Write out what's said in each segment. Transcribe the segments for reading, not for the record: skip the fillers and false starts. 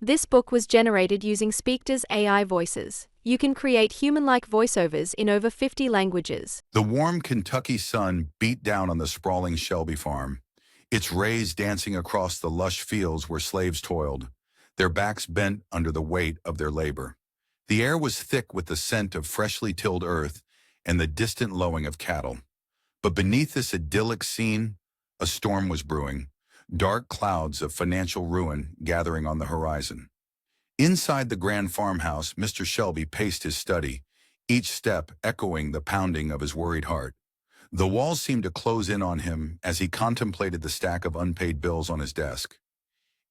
This book was generated using Speakter's AI voices. You can create human-like voiceovers in over 50 languages. The warm Kentucky sun beat down on the sprawling Shelby farm, its rays dancing across the lush fields where slaves toiled, their backs bent under the weight of their labor. The air was thick with the scent of freshly tilled earth and the distant lowing of cattle. But beneath this idyllic scene, a storm was brewing, dark clouds of financial ruin gathering on the horizon. Inside the grand farmhouse, Mr. Shelby paced his study, each step echoing the pounding of his worried heart. The walls seemed to close in on him as he contemplated the stack of unpaid bills on his desk.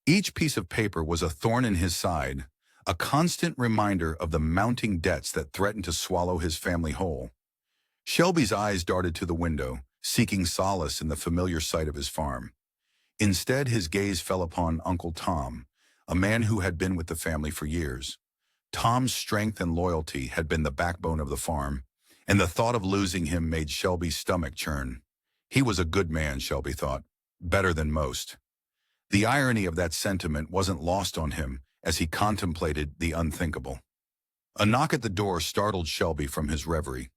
Each piece of paper was a thorn in his side, a constant reminder of the mounting debts that threatened to swallow his family whole. Shelby's eyes darted to the window, seeking solace in the familiar sight of his farm. Instead, his gaze fell upon Uncle Tom, a man who had been with the family for years. Tom's strength and loyalty had been the backbone of the farm, and the thought of losing him made Shelby's stomach churn. He was a good man, Shelby thought, better than most. The irony of that sentiment wasn't lost on him as he contemplated the unthinkable. A knock at the door startled Shelby from his reverie.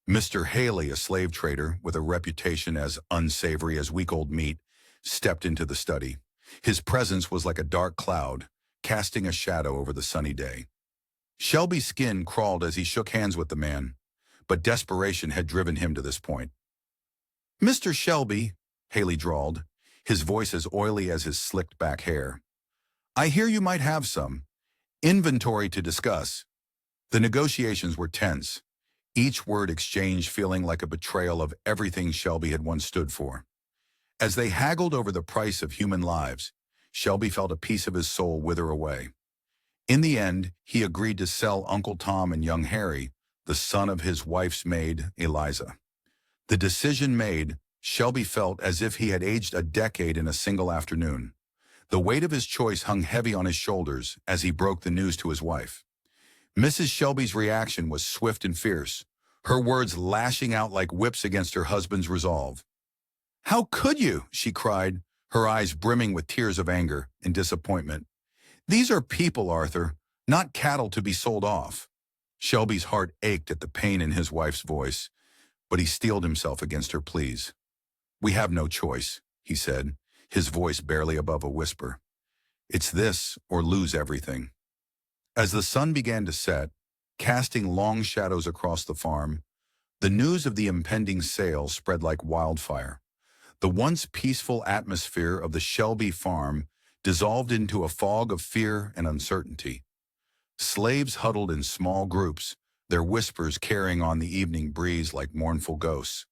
Mr. Haley, a slave trader with a reputation as unsavory as week-old meat, stepped into the study. His presence was like a dark cloud, casting a shadow over the sunny day. Shelby's skin crawled as he shook hands with the man, but desperation had driven him to this point. "Mr. Shelby," Haley drawled, his voice as oily as his slicked-back hair, "I hear you might have some inventory to discuss." The negotiations were tense, each word exchanged feeling like a betrayal of everything Shelby had once stood for. As they haggled over the price of human lives, Shelby felt a piece of his soul wither away. In the end, he agreed to sell Uncle Tom and young Harry, the son of his wife's maid, Eliza. The decision made, Shelby felt as if he had aged a decade in a single afternoon. The weight of his choice hung heavy on his shoulders as he broke the news to his wife. Mrs. Shelby's reaction was swift and fierce, her words lashing out like whips against her husband's resolve. "How could you?" she cried, her eyes brimming with tears of anger and disappointment. "These are people, Arthur, not cattle to be sold off." Shelby's heart ached at the pain in his wife's voice, but he steeled himself against her pleas. "We have no choice," he said, his voice barely above a whisper. "It's this or lose everything." As the sun began to set, casting long shadows across the farm, the news of the impending sale spread like wildfire. The once peaceful atmosphere of the Shelby farm dissolved into a fog of fear and uncertainty. Slaves huddled in small groups, their whispers carrying on the evening breeze like mournful ghosts.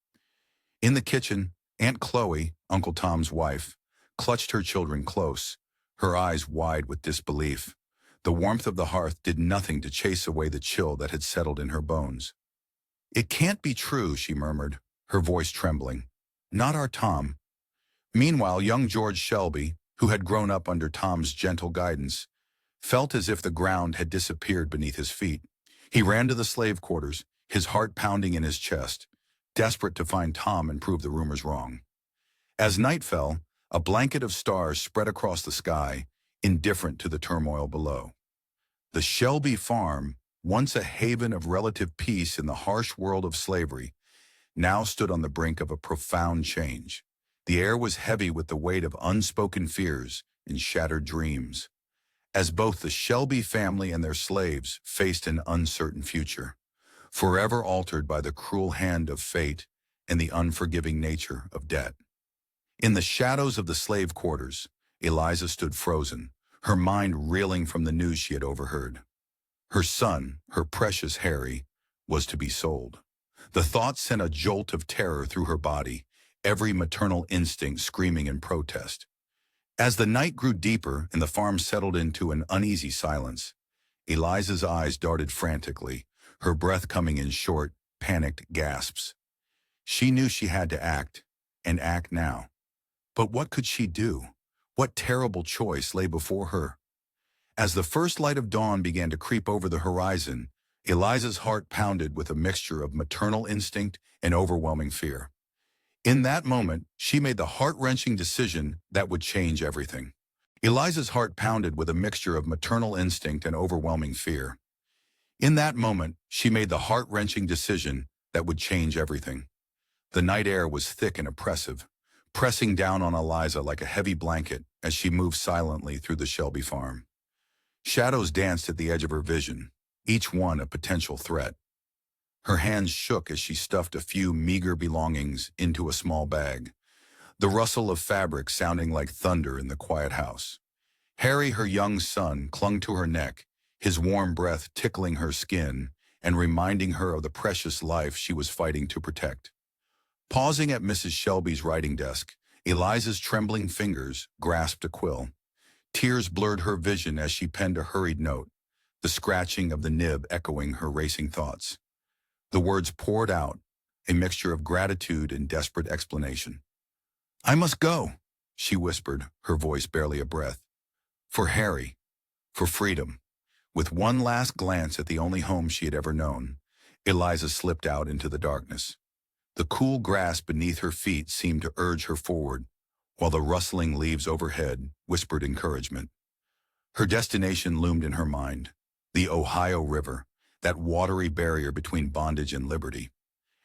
In the kitchen, Aunt Chloe, Uncle Tom's wife, clutched her children close, her eyes wide with disbelief. The warmth of the hearth did nothing to chase away the chill that had settled in her bones. "It can't be true," she murmured, her voice trembling. "Not our Tom." Meanwhile, young George Shelby, who had grown up under Tom's gentle guidance, felt as if the ground had disappeared beneath his feet. He ran to the slave quarters, his heart pounding in his chest, desperate to find Tom and prove the rumors wrong. As night fell, a blanket of stars spread across the sky, indifferent to the turmoil below. The Shelby farm, once a haven of relative peace in the harsh world of slavery, now stood on the brink of a profound change. The air was heavy with the weight of unspoken fears and shattered dreams, as both the Shelby family and their slaves faced an uncertain future, forever altered by the cruel hand of fate and the unforgiving nature of debt. In the shadows of the slave quarters, Eliza stood frozen, her mind reeling from the news she had overheard. Her son, her precious Harry, was to be sold. The thought sent a jolt of terror through her body, every maternal instinct screaming in protest. As the night grew deeper and the farm settled into an uneasy silence, Eliza's eyes darted frantically, her breath coming in short, panicked gasps. She knew she had to act, and act now. But what could she do? What terrible choice lay before her? As the first light of dawn began to creep over the horizon, Eliza's heart pounded with a mixture of maternal instinct and overwhelming fear. In that moment, she made the heart-wrenching decision that would change everything. Eliza's heart pounded with a mixture of maternal instinct and overwhelming fear. In that moment, she made the heart-wrenching decision that would change everything. The night air was thick and oppressive, pressing down on Eliza like a heavy blanket as she moved silently through the Shelby farm. Shadows danced at the edge of her vision, each one a potential threat. Her hands shook as she stuffed a few meager belongings into a small bag, the rustle of fabric sounding like thunder in the quiet house. Harry, her young son, clung to her neck, his warm breath tickling her skin and reminding her of the precious life she was fighting to protect. Pausing at Mrs. Shelby's writing desk, Eliza's trembling fingers grasped a quill. Tears blurred her vision as she penned a hurried note, the scratching of the nib echoing her racing thoughts. The words poured out, a mixture of gratitude and desperate explanation. "I must go," she whispered, her voice barely a breath. "For Harry, for freedom." With one last glance at the only home she had ever known, Eliza slipped out into the darkness. The cool grass beneath her feet seemed to urge her forward, while the rustling leaves overhead whispered encouragement. Her destination loomed in her mind, the Ohio River, that watery barrier between bondage and liberty.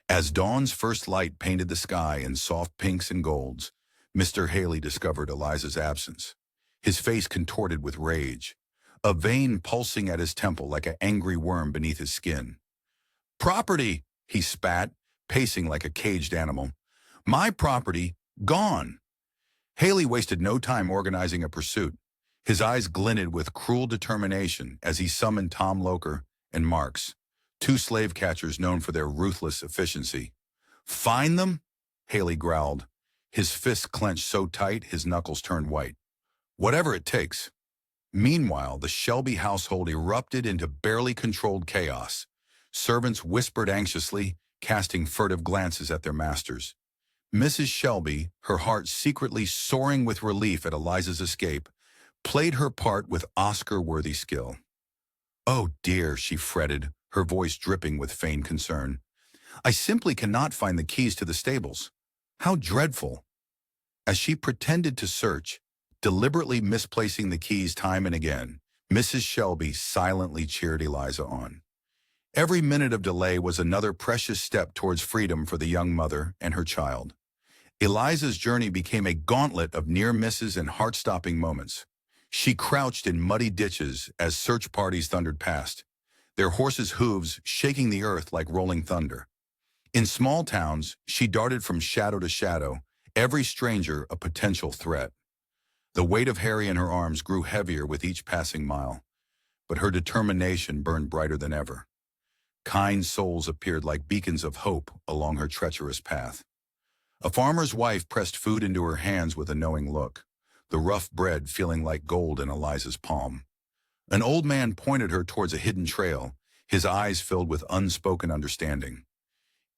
As dawn's first light painted the sky in soft pinks and golds, Mr. Haley discovered Eliza's absence, his face contorted with rage, a vein pulsing at his temple like an angry worm beneath his skin. "Property!" he spat, pacing like a caged animal. "My property, gone!" Haley wasted no time organizing a pursuit. His eyes glinted with cruel determination as he summoned Tom Loker and Marks, two slave catchers known for their ruthless efficiency. "Find them?" Haley growled, his fists clenched so tight his knuckles turned white. "Whatever it takes." Meanwhile, the Shelby household erupted into barely controlled chaos. Servants whispered anxiously, casting furtive glances at their masters. Mrs. Shelby, her heart secretly soaring with relief at Eliza's escape, played her part with Oscar-worthy skill. "Oh dear," she fretted, her voice dripping with feigned concern. "I simply cannot find the keys to the stables. How dreadful." As she pretended to search, deliberately misplacing the keys time and again, Mrs. Shelby silently cheered Eliza on. Every minute of delay was another precious step towards freedom for the young mother and her child. Eliza's journey became a gauntlet of near misses and heart-stopping moments. She crouched in muddy ditches as search parties thundered past, their horses' hooves shaking the earth like rolling thunder. In small towns, she darted from shadow to shadow, every stranger a potential threat. The weight of Harry in her arms grew heavier with each passing mile, but her determination burned brighter than ever. Kind souls appeared like beacons of hope along her treacherous path. A farmer's wife pressed food into her hands with a knowing look, the rough bread feeling like gold in Eliza's palm. An old man pointed her towards a hidden trail, his eyes filled with unspoken understanding.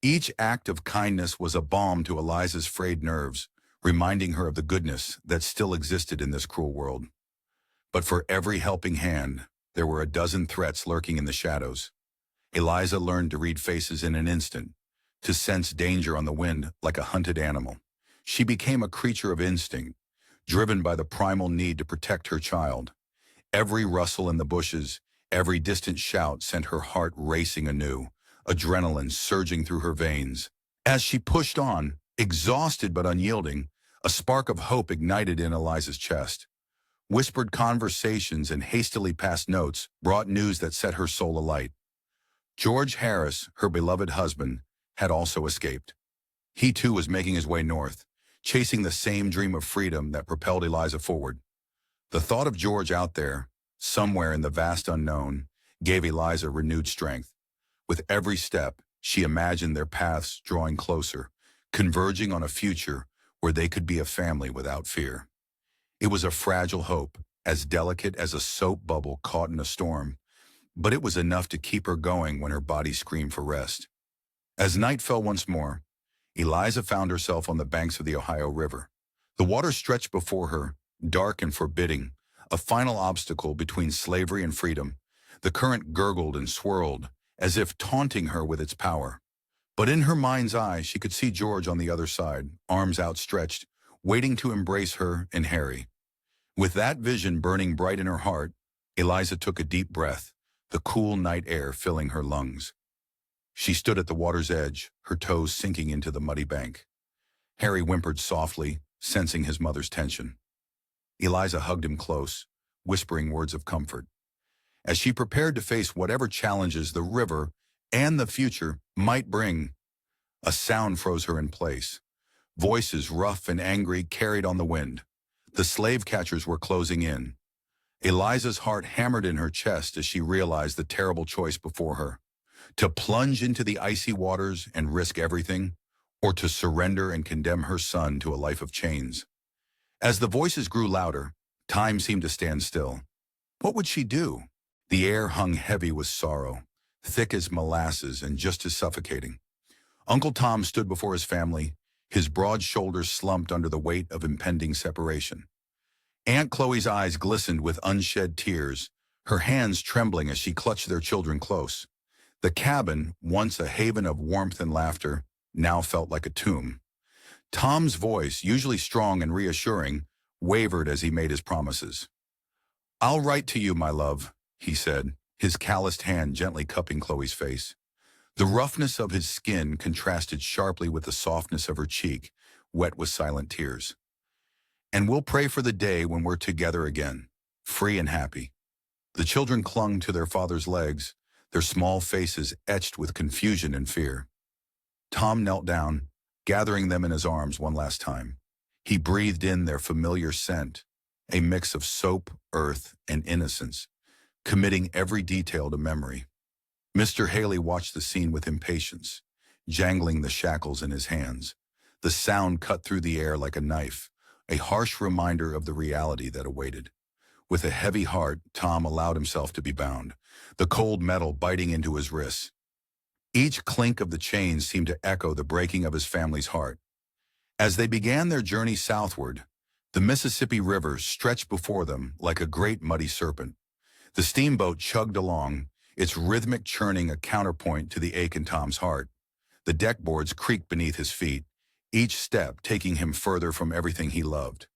Each act of kindness was a balm to Eliza's frayed nerves, reminding her of the goodness that still existed in this cruel world. But for every helping hand, there were a dozen threats lurking in the shadows. Eliza learned to read faces in an instant, to sense danger on the wind like a hunted animal. She became a creature of instinct, driven by the primal need to protect her child. Every rustle in the bushes, every distant shout sent her heart racing anew, adrenaline surging through her veins. As she pushed on, exhausted but unyielding, a spark of hope ignited in Eliza's chest. Whispered conversations and hastily passed notes brought news that set her soul alight. George Harris, her beloved husband, had also escaped. He too was making his way north, chasing the same dream of freedom that propelled Eliza forward. The thought of George out there, somewhere in the vast unknown, gave Eliza renewed strength. With every step, she imagined their paths drawing closer, converging on a future where they could be a family without fear. It was a fragile hope, as delicate as a soap bubble caught in a storm, but it was enough to keep her going when her body screamed for rest. As night fell once more, Eliza found herself on the banks of the Ohio River. The water stretched before her, dark and forbidding, a final obstacle between slavery and freedom. The current gurgled and swirled, as if taunting her with its power. But in her mind's eye, she could see George on the other side, arms outstretched, waiting to embrace her and Harry. With that vision burning bright in her heart, Eliza took a deep breath, the cool night air filling her lungs. She stood at the water's edge, her toes sinking into the muddy bank. Harry whimpered softly, sensing his mother's tension. Eliza hugged him close, whispering words of comfort. As she prepared to face whatever challenges the river and the future might bring, a sound froze her in place. Voices rough and angry carried on the wind. The slave catchers were closing in. Eliza's heart hammered in her chest as she realized the terrible choice before her: to plunge into the icy waters and risk everything, or to surrender and condemn her son to a life of chains. As the voices grew louder, time seemed to stand still. What would she do? The air hung heavy with sorrow, thick as molasses and just as suffocating. Uncle Tom stood before his family, his broad shoulders slumped under the weight of impending separation. Aunt Chloe's eyes glistened with unshed tears, her hands trembling as she clutched their children close. The cabin, once a haven of warmth and laughter, now felt like a tomb. Tom's voice, usually strong and reassuring, wavered as he made his promises. "I'll write to you, my love," he said, his calloused hand gently cupping Chloe's face. The roughness of his skin contrasted sharply with the softness of her cheek, wet with silent tears. "And we'll pray for the day when we're together again, free and happy." The children clung to their father's legs, their small faces etched with confusion and fear. Tom knelt down, gathering them in his arms one last time. He breathed in their familiar scent, a mix of soap, earth, and innocence, committing every detail to memory. Mr. Haley watched the scene with impatience, jangling the shackles in his hands. The sound cut through the air like a knife, a harsh reminder of the reality that awaited. With a heavy heart, Tom allowed himself to be bound, the cold metal biting into his wrists. Each clink of the chains seemed to echo the breaking of his family's heart. As they began their journey southward, the Mississippi River stretched before them like a great muddy serpent. The steamboat chugged along, its rhythmic churning a counterpoint to the ache in Tom's heart. The deckboards creaked beneath his feet, each step taking him further from everything he loved.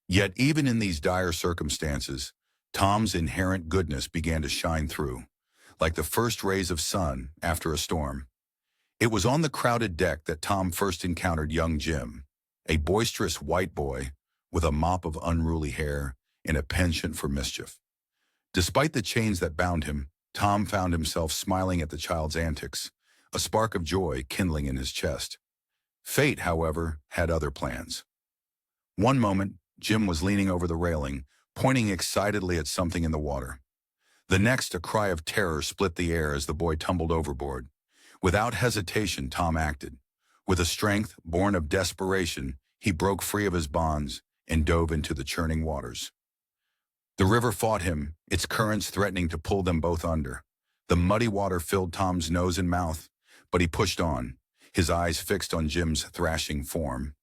Yet even in these dire circumstances, Tom's inherent goodness began to shine through, like the first rays of sun after a storm. It was on the crowded deck that Tom first encountered young Jim, a boisterous white boy with a mop of unruly hair and a penchant for mischief. Despite the chains that bound him, Tom found himself smiling at the child's antics, a spark of joy kindling in his chest. Fate, however, had other plans. One moment, Jim was leaning over the railing, pointing excitedly at something in the water. The next, a cry of terror split the air as the boy tumbled overboard. Without hesitation, Tom acted. With a strength born of desperation, he broke free of his bonds and dove into the churning waters. The river fought him, its currents threatening to pull them both under. The muddy water filled Tom's nose and mouth, but he pushed on, his eyes fixed on Jim's thrashing form.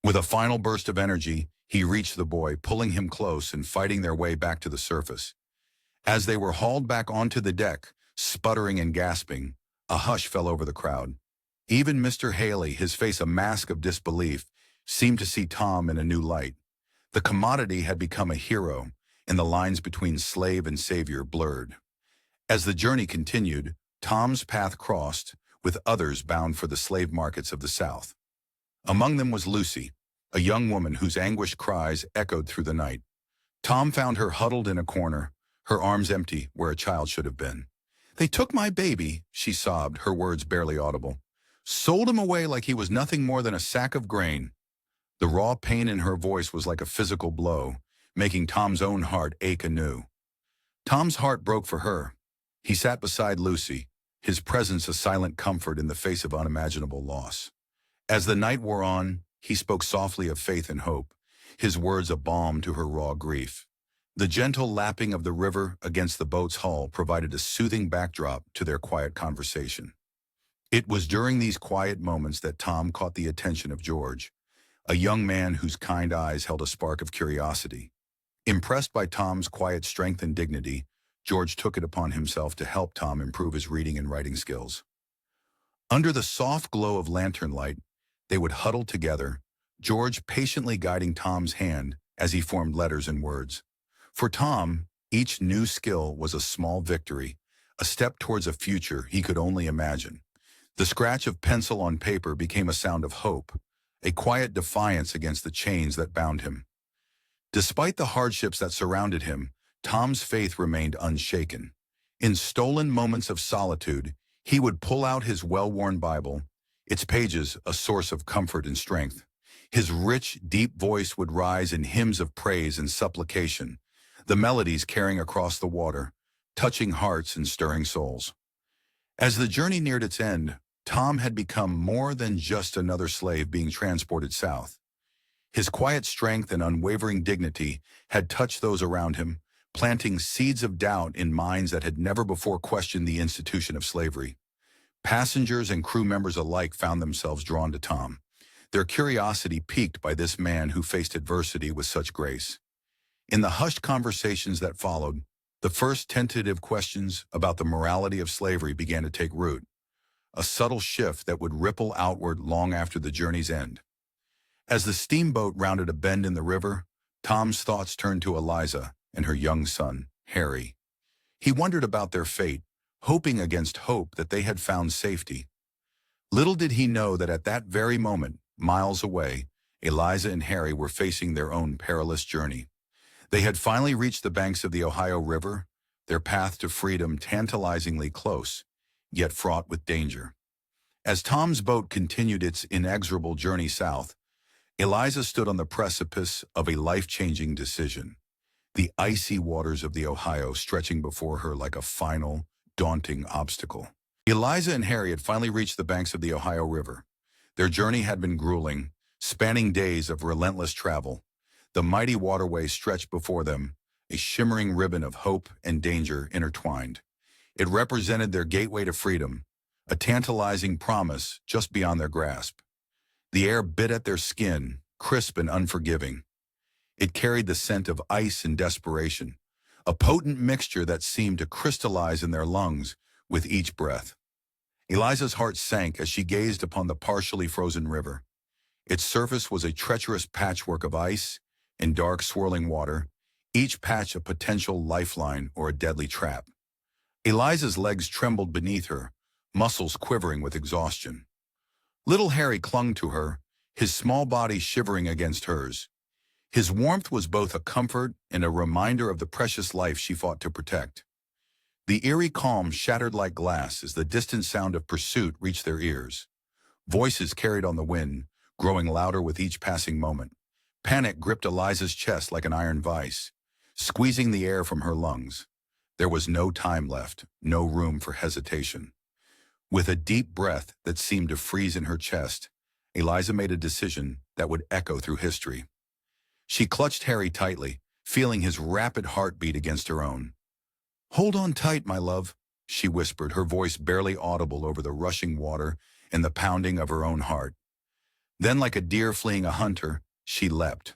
With a final burst of energy, he reached the boy, pulling him close and fighting their way back to the surface. As they were hauled back onto the deck, sputtering and gasping, a hush fell over the crowd. Even Mr. Haley, his face a mask of disbelief, seemed to see Tom in a new light. The commodity had become a hero, and the lines between slave and savior blurred. As the journey continued, Tom's path crossed, with others bound for the slave markets of the South. Among them was Lucy, a young woman whose anguished cries echoed through the night. Tom found her huddled in a corner, her arms empty where a child should have been. "They took my baby," she sobbed, her words barely audible. "Sold him away like he was nothing more than a sack of grain." The raw pain in her voice was like a physical blow, making Tom's own heart ache anew. Tom's heart broke for her. He sat beside Lucy, his presence a silent comfort in the face of unimaginable loss. As the night wore on, he spoke softly of faith and hope, his words a balm to her raw grief. The gentle lapping of the river against the boat's hull provided a soothing backdrop to their quiet conversation. It was during these quiet moments that Tom caught the attention of George, a young man whose kind eyes held a spark of curiosity. Impressed by Tom's quiet strength and dignity, George took it upon himself to help Tom improve his reading and writing skills. Under the soft glow of lantern light, they would huddle together, George patiently guiding Tom's hand as he formed letters and words. For Tom, each new skill was a small victory, a step towards a future he could only imagine. The scratch of pencil on paper became a sound of hope, a quiet defiance against the chains that bound him. Despite the hardships that surrounded him, Tom's faith remained unshaken. In stolen moments of solitude, he would pull out his well-worn Bible, its pages a source of comfort and strength. His rich, deep voice would rise in hymns of praise and supplication, the melodies carrying across the water, touching hearts and stirring souls. As the journey neared its end, Tom had become more than just another slave being transported south. His quiet strength and unwavering dignity had touched those around him, planting seeds of doubt in minds that had never before questioned the institution of slavery. Passengers and crew members alike found themselves drawn to Tom, their curiosity piqued by this man who faced adversity with such grace. In the hushed conversations that followed, the first tentative questions about the morality of slavery began to take root, a subtle shift that would ripple outward long after the journey's end. As the steamboat rounded a bend in the river, Tom's thoughts turned to Eliza and her young son, Harry. He wondered about their fate, hoping against hope that they had found safety. Little did he know that at that very moment, miles away, Eliza and Harry were facing their own perilous journey. They had finally reached the banks of the Ohio River, their path to freedom tantalizingly close, yet fraught with danger. As Tom's boat continued its inexorable journey south, Eliza stood on the precipice of a life-changing decision, the icy waters of the Ohio stretching before her like a final, daunting obstacle. Eliza and Harriet finally reached the banks of the Ohio River. Their journey had been grueling, spanning days of relentless travel. The mighty waterway stretched before them, a shimmering ribbon of hope and danger intertwined. It represented their gateway to freedom, a tantalizing promise just beyond their grasp. The air bit at their skin, crisp and unforgiving. It carried the scent of ice and desperation, a potent mixture that seemed to crystallize in their lungs with each breath. Eliza's heart sank as she gazed upon the partially frozen river. Its surface was a treacherous patchwork of ice and dark swirling water, each patch a potential lifeline or a deadly trap. Eliza's legs trembled beneath her, muscles quivering with exhaustion. Little Harry clung to her, his small body shivering against hers. His warmth was both a comfort and a reminder of the precious life she fought to protect. The eerie calm shattered like glass as the distant sound of pursuit reached their ears. Voices carried on the wind, growing louder with each passing moment. Panic gripped Eliza's chest like an iron vice, squeezing the air from her lungs. There was no time left, no room for hesitation. With a deep breath that seemed to freeze in her chest, Eliza made a decision that would echo through history. She clutched Harry tightly, feeling his rapid heartbeat against her own. "Hold on tight, my love," she whispered, her voice barely audible over the rushing water and the pounding of her own heart. Then, like a deer fleeing a hunter, she leapt.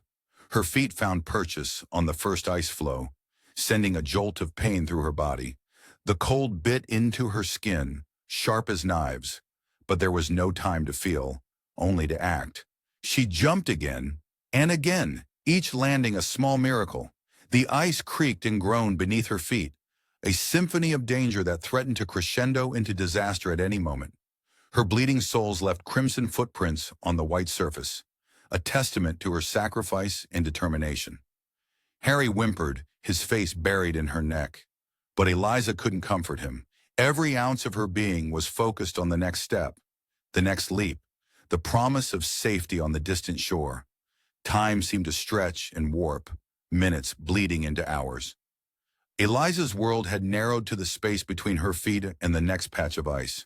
Her feet found purchase on the first ice floe, sending a jolt of pain through her body. The cold bit into her skin, sharp as knives, but there was no time to feel, only to act. She jumped again, and again, each landing a small miracle. The ice creaked and groaned beneath her feet, a symphony of danger that threatened to crescendo into disaster at any moment. Her bleeding soles left crimson footprints on the white surface, a testament to her sacrifice and determination. Harry whimpered, his face buried in her neck, but Eliza couldn't comfort him. Every ounce of her being was focused on the next step, the next leap, the promise of safety on the distant shore. Time seemed to stretch and warp, minutes bleeding into hours. Eliza's world had narrowed to the space between her feet and the next patch of ice.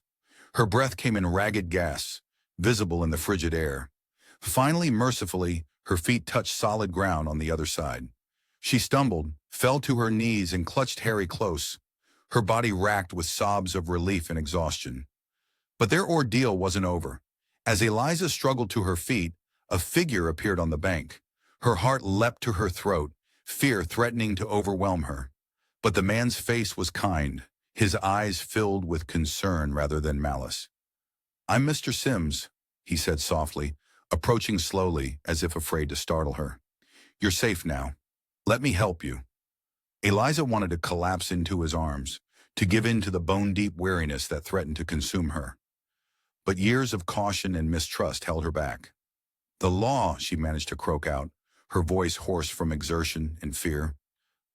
Her breath came in ragged gasps, visible in the frigid air. Finally, mercifully, her feet touched solid ground on the other side. She stumbled, fell to her knees, and clutched Harry close, her body racked with sobs of relief and exhaustion. But their ordeal wasn't over. As Eliza struggled to her feet, a figure appeared on the bank. Her heart leapt to her throat, fear threatening to overwhelm her. But the man's face was kind, his eyes filled with concern rather than malice. "I'm Mr. Sims," he said softly, approaching slowly as if afraid to startle her. You're safe now. Let me help you." Eliza wanted to collapse into his arms, to give in to the bone-deep weariness that threatened to consume her. But years of caution and mistrust held her back. "The law," she managed to croak out, her voice hoarse from exertion and fear.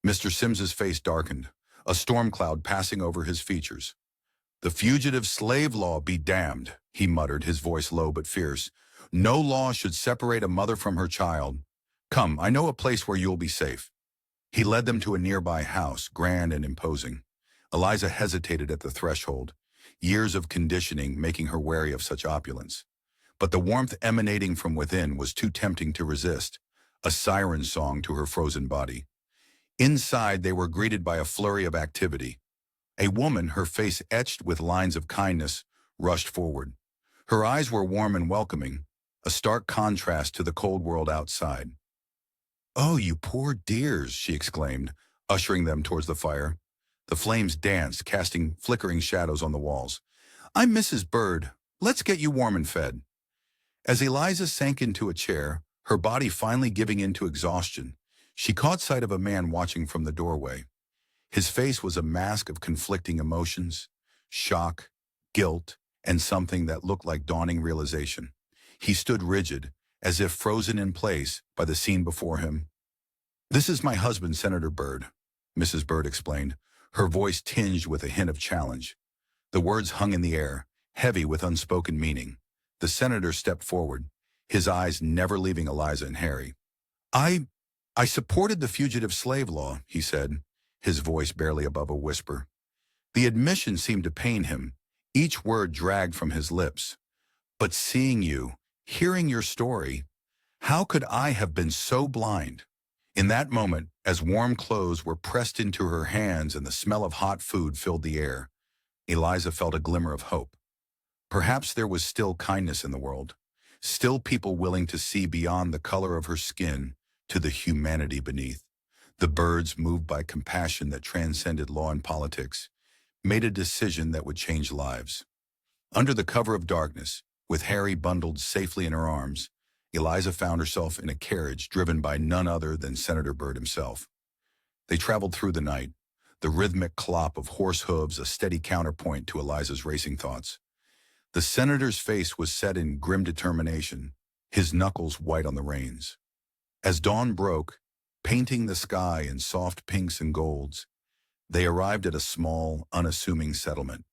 Mr. Sims's face darkened, a storm cloud passing over his features. "The fugitive slave law be damned," he muttered, his voice low but fierce. "No law should separate a mother from her child. Come, I know a place where you'll be safe." He led them to a nearby house, grand and imposing. Eliza hesitated at the threshold, years of conditioning making her wary of such opulence. But the warmth emanating from within was too tempting to resist, a siren song to her frozen body. Inside, they were greeted by a flurry of activity. A woman, her face etched with lines of kindness, rushed forward. Her eyes were warm and welcoming, a stark contrast to the cold world outside. "Oh, you poor dears," she exclaimed, ushering them towards the fire. The flames danced, casting flickering shadows on the walls. "I'm Mrs. Bird. Let's get you warm and fed." As Eliza sank into a chair, her body finally giving in to exhaustion, she caught sight of a man watching from the doorway. His face was a mask of conflicting emotions, shock, guilt, and something that looked like dawning realization. He stood rigid, as if frozen in place by the scene before him. "This is my husband, Senator Bird," Mrs. Bird explained, her voice tinged with a hint of challenge. The words hung in the air, heavy with unspoken meaning. The senator stepped forward, his eyes never leaving Eliza and Harry. I supported the fugitive slave law," he said, his voice barely above a whisper. The admission seemed to pain him, each word dragged from his lips. "But seeing you, hearing your story, how could I have been so blind?" In that moment, as warm clothes were pressed into her hands and the smell of hot food filled the air, Eliza felt a glimmer of hope. Perhaps there was still kindness in the world, still people willing to see beyond the color of her skin to the humanity beneath. The Birds, moved by compassion that transcended law and politics, made a decision that would change lives. Under the cover of darkness, with Harry bundled safely in her arms, Eliza found herself in a carriage driven by none other than Senator Bird himself. They traveled through the night, the rhythmic clop of horse hooves a steady counterpoint to Eliza's racing thoughts. The senator's face was set in grim determination, his knuckles white on the reins. As dawn broke, painting the sky in soft pinks and golds, they arrived at a small, unassuming settlement.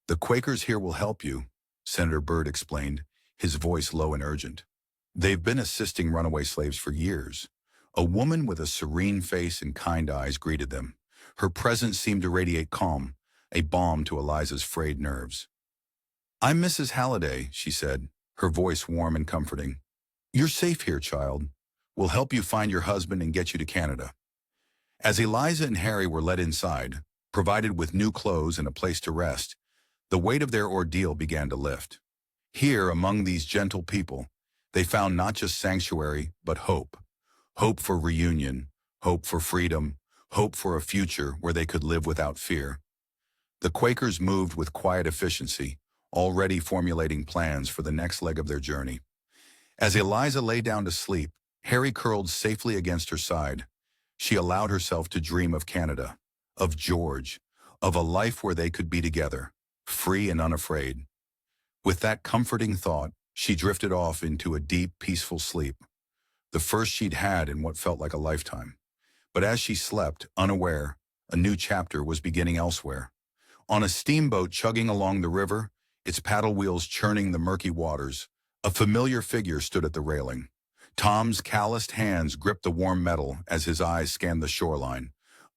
"The Quakers here will help you," Senator Bird explained, his voice low and urgent. "They've been assisting runaway slaves for years." A woman with a serene face and kind eyes greeted them. Her presence seemed to radiate calm, a balm to Eliza's frayed nerves. "I'm Mrs. Halliday," she said, her voice warm and comforting. "You're safe here, child. We'll help you find your husband and get you to Canada." As Eliza and Harry were led inside, provided with new clothes and a place to rest, the weight of their ordeal began to lift. Here, among these gentle people, they found not just sanctuary, but hope. Hope for reunion, hope for freedom, hope for a future where they could live without fear. The Quakers moved with quiet efficiency, already formulating plans for the next leg of their journey. As Eliza lay down to sleep, Harry curled safely against her side. She allowed herself to dream of Canada, of George, of a life where they could be together, free and unafraid. With that comforting thought, she drifted off into a deep, peaceful sleep, the first she'd had in what felt like a lifetime. But as she slept, unaware, a new chapter was beginning elsewhere. On a steamboat chugging along the river, its paddle wheels churning the murky waters, a familiar figure stood at the railing. Tom's calloused hands gripped the warm metal as his eyes scanned the shoreline,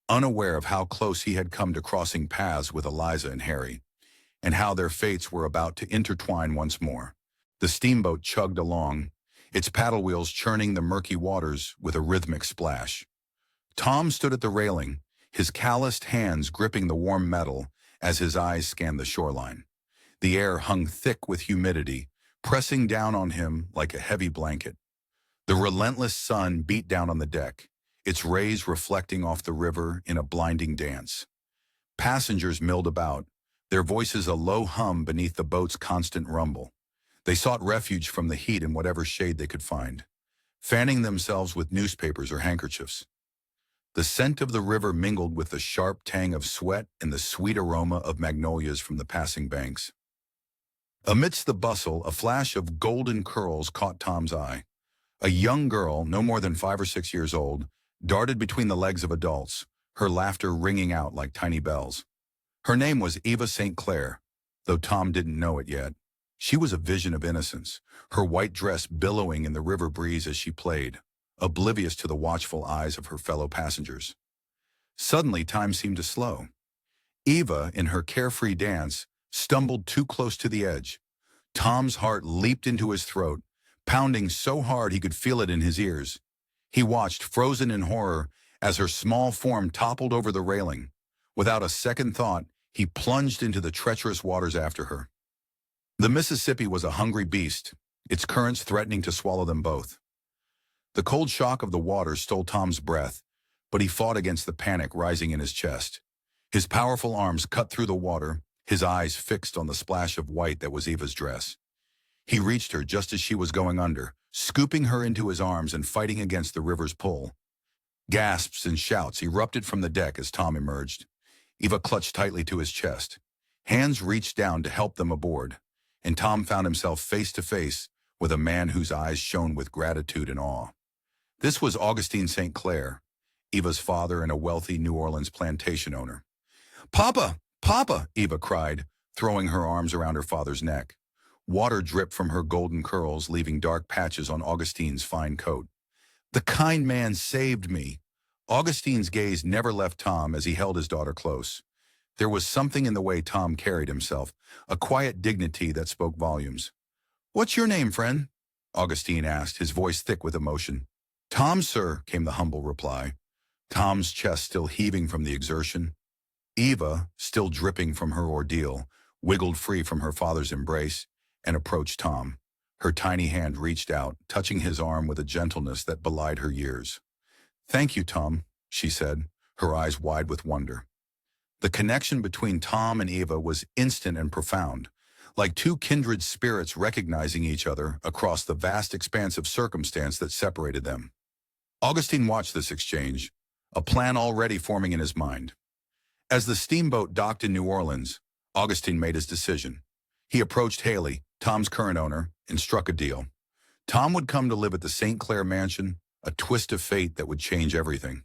unaware of how close he had come to crossing paths with Eliza and Harry, and how their fates were about to intertwine once more. The steamboat chugged along, its paddle wheels churning the murky waters with a rhythmic splash. Tom stood at the railing, his calloused hands gripping the warm metal as his eyes scanned the shoreline. The air hung thick with humidity, pressing down on him like a heavy blanket. The relentless sun beat down on the deck, its rays reflecting off the river in a blinding dance. Passengers milled about, their voices a low hum beneath the boat's constant rumble. They sought refuge from the heat in whatever shade they could find. fanning themselves with newspapers or handkerchiefs. The scent of the river mingled with the sharp tang of sweat and the sweet aroma of magnolias from the passing banks. Amidst the bustle, a flash of golden curls caught Tom's eye. A young girl, no more than 5 or 6 years old, darted between the legs of adults, her laughter ringing out like tiny bells. Her name was Eva St. Clare, though Tom didn't know it yet. She was a vision of innocence, her white dress billowing in the river breeze as she played, oblivious to the watchful eyes of her fellow passengers. Suddenly, time seemed to slow. Eva, in her carefree dance, stumbled too close to the edge. Tom's heart leaped into his throat, pounding so hard he could feel it in his ears. He watched, frozen in horror, as her small form toppled over the railing. Without a second thought, he plunged into the treacherous waters after her. The Mississippi was a hungry beast, its currents threatening to swallow them both. The cold shock of the water stole Tom's breath, but he fought against the panic rising in his chest. His powerful arms cut through the water, his eyes fixed on the splash of white that was Eva's dress. He reached her just as she was going under, scooping her into his arms and fighting against the river's pull. Gasps and shouts erupted from the deck as Tom emerged. Eva clutched tightly to his chest. Hands reached down to help them aboard, and Tom found himself face to face with a man whose eyes shone with gratitude and awe. This was Augustine St. Clare, Eva's father and a wealthy New Orleans plantation owner. "Papa! Papa!" Eva cried, throwing her arms around her father's neck. Water dripped from her golden curls, leaving dark patches on Augustine's fine coat. "The kind man saved me." Augustine's gaze never left Tom as he held his daughter close. There was something in the way Tom carried himself, a quiet dignity that spoke volumes. "What's your name, friend?" Augustine asked, his voice thick with emotion. "Tom, sir," came the humble reply, Tom's chest still heaving from the exertion. Eva, still dripping from her ordeal, wiggled free from her father's embrace and approached Tom. Her tiny hand reached out, touching his arm with a gentleness that belied her years. "Thank you, Tom," she said, her eyes wide with wonder. The connection between Tom and Eva was instant and profound, like two kindred spirits recognizing each other across the vast expanse of circumstance that separated them. Augustine watched this exchange, a plan already forming in his mind. As the steamboat docked in New Orleans, Augustine made his decision. He approached Haley, Tom's current owner, and struck a deal. Tom would come to live at the St. Clare mansion, a twist of fate that would change everything.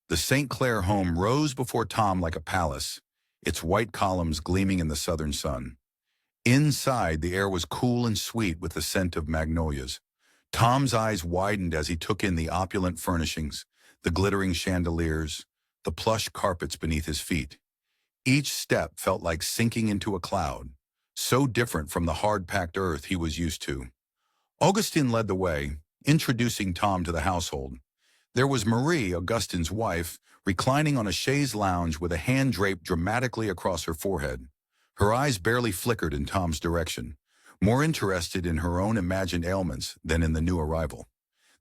The St. Clare home rose before Tom like a palace, its white columns gleaming in the southern sun. Inside, the air was cool and sweet with the scent of magnolias. Tom's eyes widened as he took in the opulent furnishings, the glittering chandeliers, the plush carpets beneath his feet. Each step felt like sinking into a cloud, so different from the hard-packed earth he was used to. Augustine led the way, introducing Tom to the household. There was Marie, Augustine's wife, reclining on a chaise lounge with a hand draped dramatically across her forehead. Her eyes barely flickered in Tom's direction, more interested in her own imagined ailments than in the new arrival.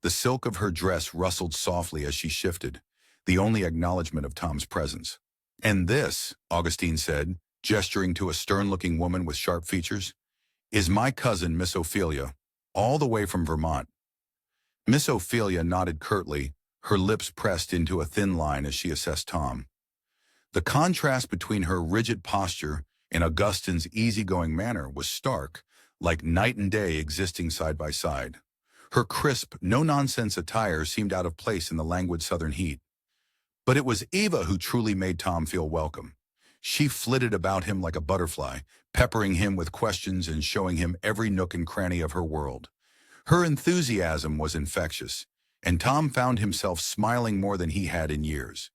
The silk of her dress rustled softly as she shifted, the only acknowledgement of Tom's presence. "And this," Augustine said, gesturing to a stern-looking woman with sharp features, "is my cousin, Miss Ophelia, all the way from Vermont." Miss Ophelia nodded curtly, her lips pressed into a thin line as she assessed Tom. The contrast between her rigid posture and Augustine's easygoing manner was stark, like night and day existing side by side. Her crisp, no-nonsense attire seemed out of place in the languid southern heat. But it was Eva who truly made Tom feel welcome. She flitted about him like a butterfly, peppering him with questions and showing him every nook and cranny of her world. Her enthusiasm was infectious, and Tom found himself smiling more than he had in years.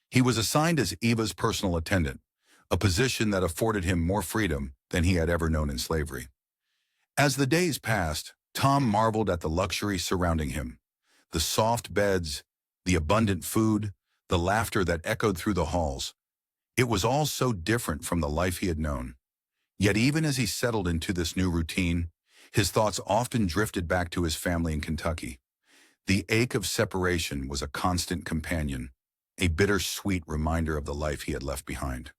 He was assigned as Eva's personal attendant, a position that afforded him more freedom than he had ever known in slavery. As the days passed, Tom marveled at the luxury surrounding him. The soft beds, the abundant food, the laughter that echoed through the halls. It was all so different from the life he had known. Yet even as he settled into this new routine, his thoughts often drifted back to his family in Kentucky. The ache of separation was a constant companion, a bittersweet reminder of the life he had left behind.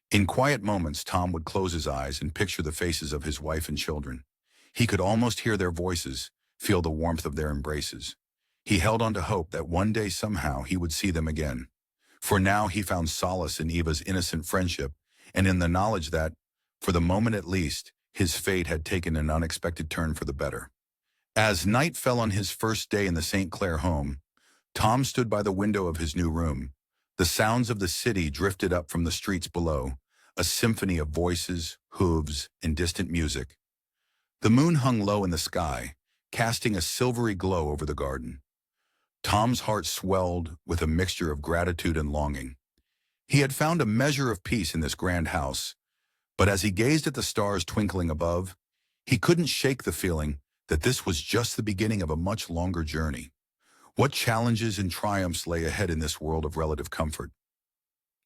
In quiet moments, Tom would close his eyes and picture the faces of his wife and children. He could almost hear their voices, feel the warmth of their embraces. He held on to hope that one day somehow he would see them again. For now he found solace in Eva's innocent friendship and in the knowledge that, for the moment at least, his fate had taken an unexpected turn for the better. As night fell on his first day in the St. Clare home, Tom stood by the window of his new room. The sounds of the city drifted up from the streets below, a symphony of voices, hooves, and distant music. The moon hung low in the sky, casting a silvery glow over the garden. Tom's heart swelled with a mixture of gratitude and longing. He had found a measure of peace in this grand house, but as he gazed at the stars twinkling above, he couldn't shake the feeling that this was just the beginning of a much longer journey. What challenges and triumphs lay ahead in this world of relative comfort?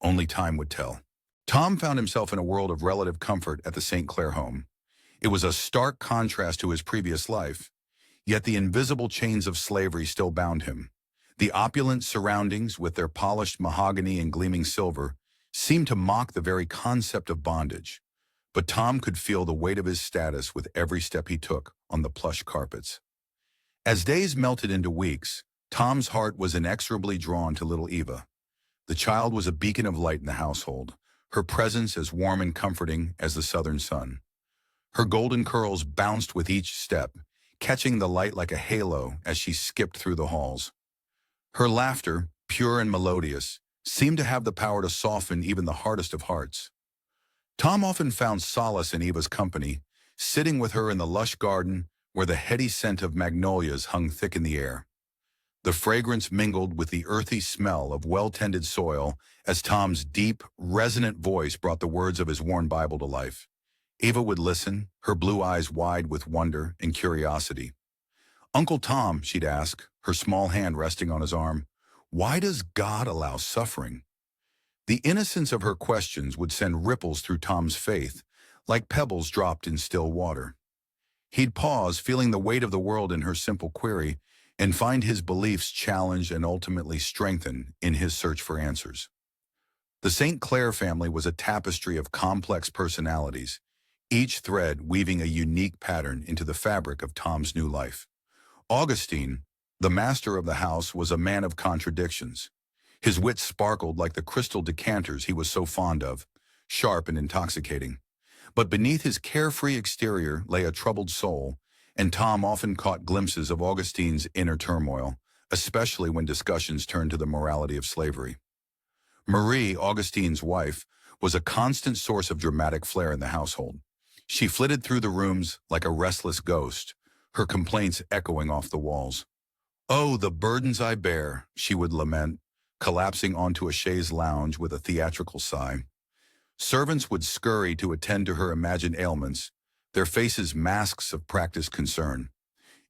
Only time would tell. Tom found himself in a world of relative comfort at the St. Clare home. It was a stark contrast to his previous life, yet the invisible chains of slavery still bound him. The opulent surroundings, with their polished mahogany and gleaming silver, seemed to mock the very concept of bondage. But Tom could feel the weight of his status with every step he took on the plush carpets. As days melted into weeks, Tom's heart was inexorably drawn to little Eva. The child was a beacon of light in the household, her presence as warm and comforting as the southern sun. Her golden curls bounced with each step, catching the light like a halo as she skipped through the halls. Her laughter, pure and melodious, seemed to have the power to soften even the hardest of hearts. Tom often found solace in Eva's company, sitting with her in the lush garden where the heady scent of magnolias hung thick in the air. The fragrance mingled with the earthy smell of well-tended soil as Tom's deep, resonant voice brought the words of his worn Bible to life. Eva would listen, her blue eyes wide with wonder and curiosity. "Uncle Tom," she'd ask, her small hand resting on his arm, "why does God allow suffering?" The innocence of her questions would send ripples through Tom's faith, like pebbles dropped in still water. He'd pause, feeling the weight of the world in her simple query, and find his beliefs challenged and ultimately strengthened in his search for answers. The St. Clare family was a tapestry of complex personalities, each thread weaving a unique pattern into the fabric of Tom's new life. Augustine, the master of the house, was a man of contradictions. His wit sparkled like the crystal decanters he was so fond of, sharp and intoxicating. But beneath his carefree exterior lay a troubled soul, and Tom often caught glimpses of Augustine's inner turmoil, especially when discussions turned to the morality of slavery. Marie, Augustine's wife, was a constant source of dramatic flair in the household. She flitted through the rooms like a restless ghost, her complaints echoing off the walls. "Oh, the burdens I bear," she would lament, collapsing onto a chaise lounge with a theatrical sigh. Servants would scurry to attend to her imagined ailments, their faces masks of practiced concern.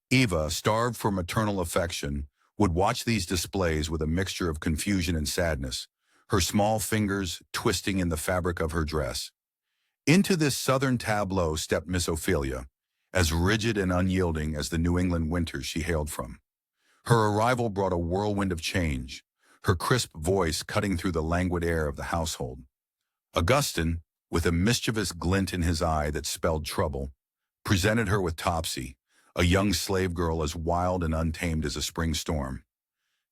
Eva, starved for maternal affection, would watch these displays with a mixture of confusion and sadness, her small fingers twisting in the fabric of her dress. Into this southern tableau stepped Miss Ophelia, as rigid and unyielding as the New England winters she hailed from. Her arrival brought a whirlwind of change, her crisp voice cutting through the languid air of the household. Augustine, with a mischievous glint in his eye that spelled trouble, presented her with Topsy, a young slave girl as wild and untamed as a spring storm.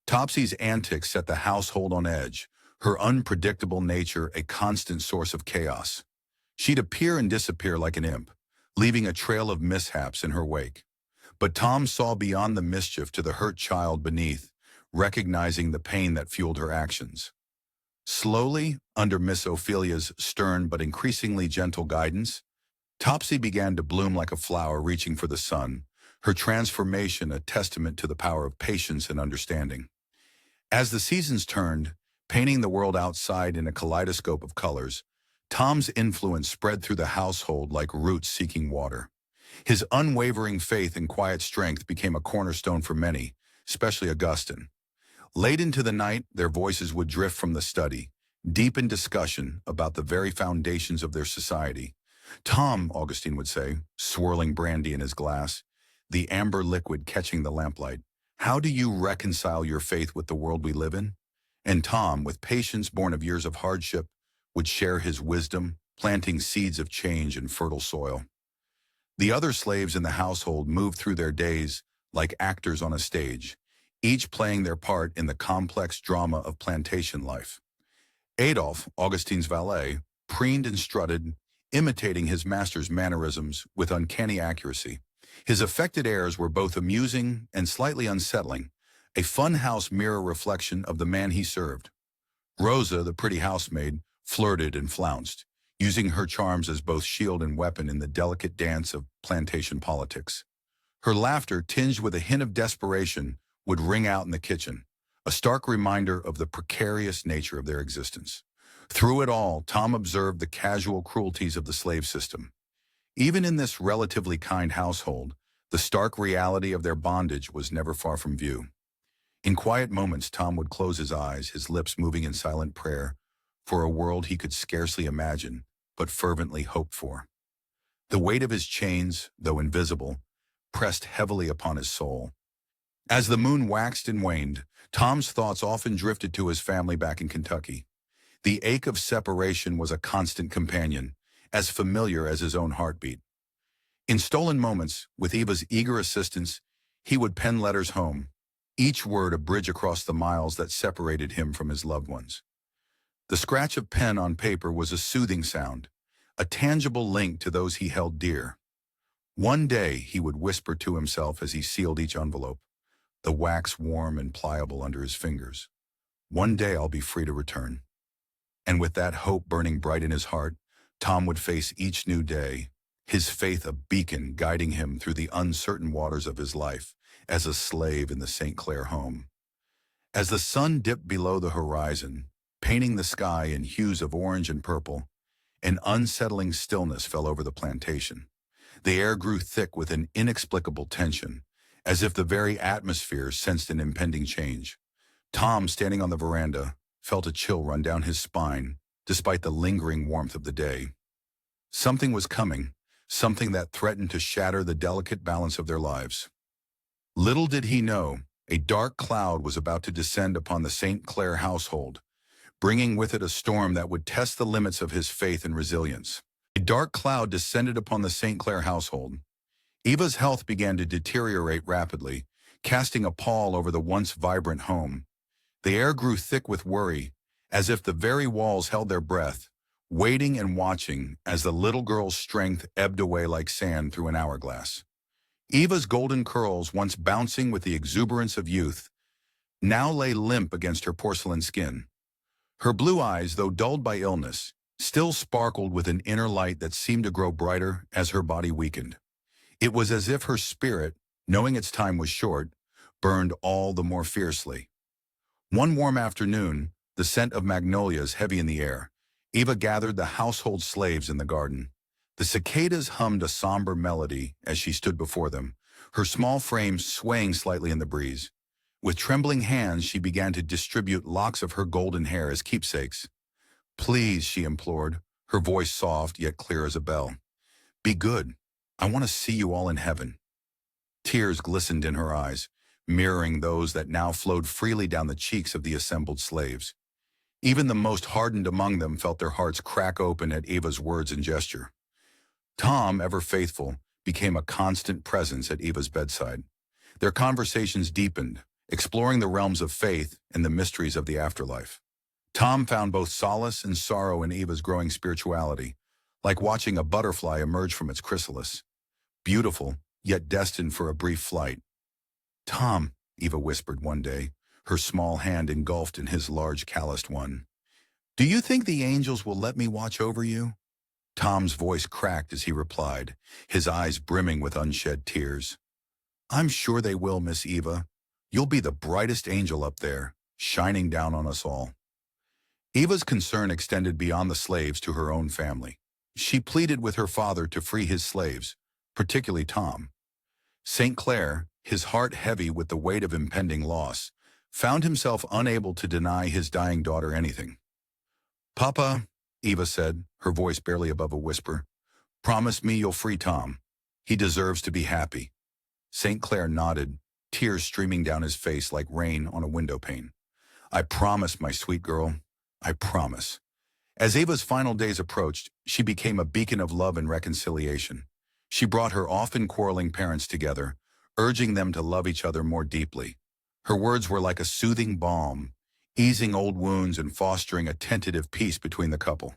Topsy's antics set the household on edge, her unpredictable nature a constant source of chaos. She'd appear and disappear like an imp, leaving a trail of mishaps in her wake. But Tom saw beyond the mischief to the hurt child beneath, recognizing the pain that fueled her actions. Slowly, under Miss Ophelia's stern but increasingly gentle guidance, Topsy began to bloom like a flower reaching for the sun, her transformation a testament to the power of patience and understanding. As the seasons turned, painting the world outside in a kaleidoscope of colors, Tom's influence spread through the household like roots seeking water. His unwavering faith and quiet strength became a cornerstone for many, especially Augustine. Late into the night, their voices would drift from the study, deep in discussion about the very foundations of their society. "Tom," Augustine would say, swirling brandy in his glass, the amber liquid catching the lamplight, "how do you reconcile your faith with the world we live in?" And Tom, with patience born of years of hardship, would share his wisdom, planting seeds of change in fertile soil. The other slaves in the household moved through their days like actors on a stage, each playing their part in the complex drama of plantation life. Adolphe, Augustine's valet, preened and strutted, imitating his master's mannerisms with uncanny accuracy. His affected airs were both amusing and slightly unsettling, a funhouse mirror reflection of the man he served. Rosa, the pretty housemaid, flirted and flounced, using her charms as both shield and weapon in the delicate dance of plantation politics. Her laughter, tinged with a hint of desperation, would ring out in the kitchen, a stark reminder of the precarious nature of their existence. Through it all, Tom observed the casual cruelties of the slave system. Even in this relatively kind household, the stark reality of their bondage was never far from view. In quiet moments, Tom would close his eyes, his lips moving in silent prayer for a world he could scarcely imagine, but fervently hope for. The weight of his chains, though invisible, pressed heavily upon his soul. As the moon waxed and waned, Tom's thoughts often drifted to his family back in Kentucky. The ache of separation was a constant companion, as familiar as his own heartbeat. In stolen moments, with Eva's eager assistance, he would pen letters home, each word a bridge across the miles that separated him from his loved ones. The scratch of pen on paper was a soothing sound, a tangible link to those he held dear. One day, he would whisper to himself as he sealed each envelope, the wax warm and pliable under his fingers. One day I'll be free to return. And with that hope burning bright in his heart, Tom would face each new day, his faith a beacon guiding him through the uncertain waters of his life as a slave in the St. Clare home. As the sun dipped below the horizon, painting the sky in hues of orange and purple, an unsettling stillness fell over the plantation. The air grew thick with an inexplicable tension, as if the very atmosphere sensed an impending change. Tom, standing on the veranda, felt a chill run down his spine, despite the lingering warmth of the day. Something was coming, something that threatened to shatter the delicate balance of their lives. Little did he know, a dark cloud was about to descend upon the St. Clare household, bringing with it a storm that would test the limits of his faith and resilience. A dark cloud descended upon the St. Clare household. Eva's health began to deteriorate rapidly, casting a pall over the once vibrant home. The air grew thick with worry, as if the very walls held their breath, waiting and watching as the little girl's strength ebbed away like sand through an hourglass. Eva's golden curls, once bouncing with the exuberance of youth, now lay limp against her porcelain skin. Her blue eyes, though dulled by illness, still sparkled with an inner light that seemed to grow brighter as her body weakened. It was as if her spirit, knowing its time was short, burned all the more fiercely. One warm afternoon, the scent of magnolias heavy in the air, Eva gathered the household slaves in the garden. The cicadas hummed a somber melody as she stood before them, her small frame swaying slightly in the breeze. With trembling hands, she began to distribute locks of her golden hair as keepsakes. "Please," she implored, her voice soft yet clear as a bell. "Be good. I want to see you all in heaven." Tears glistened in her eyes, mirroring those that now flowed freely down the cheeks of the assembled slaves. Even the most hardened among them felt their hearts crack open at Eva's words and gesture. Tom, ever faithful, became a constant presence at Eva's bedside. Their conversations deepened, exploring the realms of faith and the mysteries of the afterlife. Tom found both solace and sorrow in Eva's growing spirituality, like watching a butterfly emerge from its chrysalis. Beautiful, yet destined for a brief flight. "Tom," Eva whispered one day, her small hand engulfed in his large calloused one. "Do you think the angels will let me watch over you?" Tom's voice cracked as he replied, his eyes brimming with unshed tears. "I'm sure they will, Miss Eva. You'll be the brightest angel up there, shining down on us all." Eva's concern extended beyond the slaves to her own family. She pleaded with her father to free his slaves, particularly Tom. St. Clare, his heart heavy with the weight of impending loss, found himself unable to deny his dying daughter anything. "Papa," Eva said, her voice barely above a whisper, "promise me you'll free Tom. He deserves to be happy." St. Clare nodded, tears streaming down his face like rain on a window pane. "I promise, my sweet girl. I promise." As Eva's final days approached, she became a beacon of love and reconciliation. She brought her often quarreling parents together, urging them to love each other more deeply. Her words were like a soothing balm, easing old wounds and fostering a tentative peace between the couple.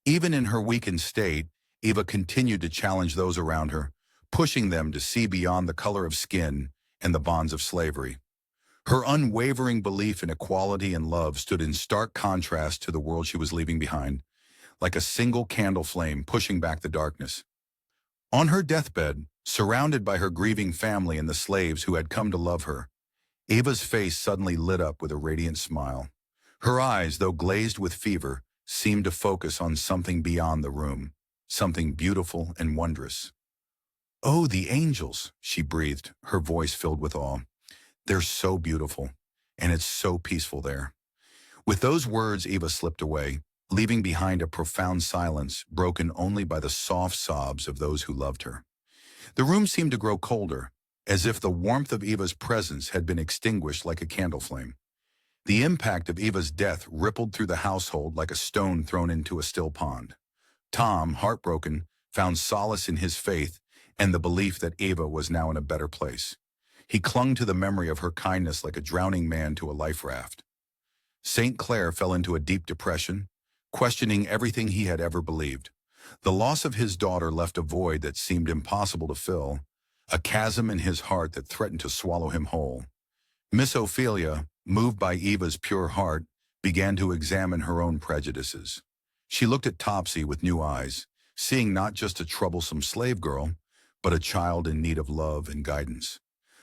Even in her weakened state, Eva continued to challenge those around her, pushing them to see beyond the color of skin and the bonds of slavery. Her unwavering belief in equality and love stood in stark contrast to the world she was leaving behind, like a single candle flame pushing back the darkness. On her deathbed, surrounded by her grieving family and the slaves who had come to love her, Eva's face suddenly lit up with a radiant smile. Her eyes, though glazed with fever, seemed to focus on something beyond the room, something beautiful and wondrous. "Oh, the angels," she breathed, her voice filled with awe. "They're so beautiful, and it's so peaceful there." With those words, Eva slipped away, leaving behind a profound silence broken only by the soft sobs of those who loved her. The room seemed to grow colder, as if the warmth of Eva's presence had been extinguished like a candle flame. The impact of Eva's death rippled through the household like a stone thrown into a still pond. Tom, heartbroken, found solace in his faith and the belief that Eva was now in a better place. He clung to the memory of her kindness like a drowning man to a life raft. St. Clare fell into a deep depression, questioning everything he had ever believed. The loss of his daughter left a void that seemed impossible to fill, a chasm in his heart that threatened to swallow him whole. Miss Ophelia, moved by Eva's pure heart, began to examine her own prejudices. She looked at Topsy with new eyes, seeing not just a troublesome slave girl, but a child in need of love and guidance.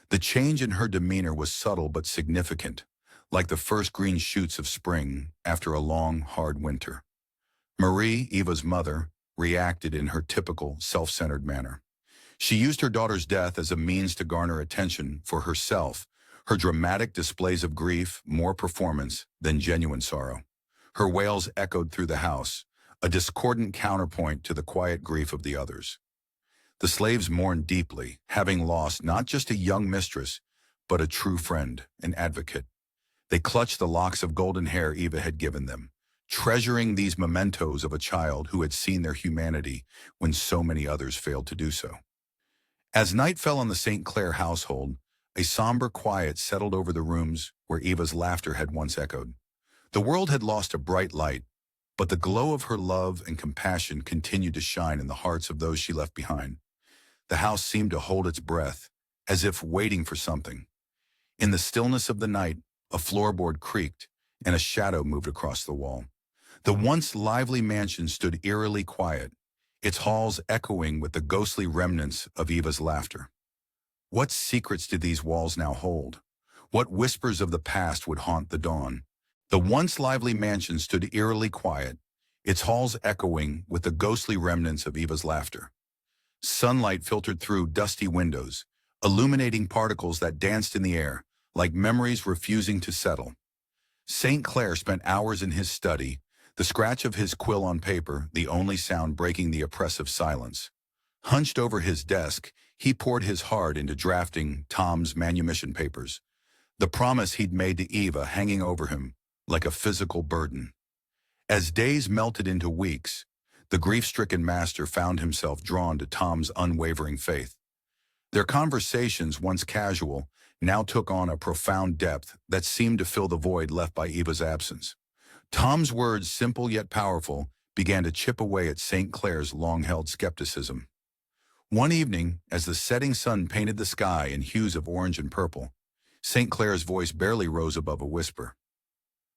The change in her demeanor was subtle but significant, like the first green shoots of spring after a long, hard winter. Marie, Eva's mother, reacted in her typical, self-centered manner. She used her daughter's death as a means to garner attention for herself, her dramatic displays of grief more performance than genuine sorrow. Her wails echoed through the house, a discordant counterpoint to the quiet grief of the others. The slaves mourned deeply, having lost not just a young mistress, but a true friend, an advocate. They clutched the locks of golden hair Eva had given them, treasuring these mementos of a child who had seen their humanity when so many others failed to do so. As night fell on the St. Clare household, a somber quiet settled over the rooms where Eva's laughter had once echoed. The world had lost a bright light, but the glow of her love and compassion continued to shine in the hearts of those she left behind. The house seemed to hold its breath, as if waiting for something. In the stillness of the night, a floorboard creaked, and a shadow moved across the wall. The once lively mansion stood eerily quiet, its halls echoing with the ghostly remnants of Eva's laughter. What secrets did these walls now hold? What whispers of the past would haunt the dawn? The once lively mansion stood eerily quiet, its halls echoing with the ghostly remnants of Eva's laughter. Sunlight filtered through dusty windows, illuminating particles that danced in the air, like memories refusing to settle. St. Clare spent hours in his study, the scratch of his quill on paper the only sound breaking the oppressive silence. Hunched over his desk, he poured his heart into drafting Tom's manumission papers, the promise he'd made to Eva hanging over him like a physical burden. As days melted into weeks, the grief-stricken master found himself drawn to Tom's unwavering faith. Their conversations, once casual, now took on a profound depth that seemed to fill the void left by Eva's absence. Tom's words, simple yet powerful, began to chip away at St. Clare's long-held skepticism. One evening, as the setting sun painted the sky in hues of orange and purple, St. Clare's voice barely rose above a whisper.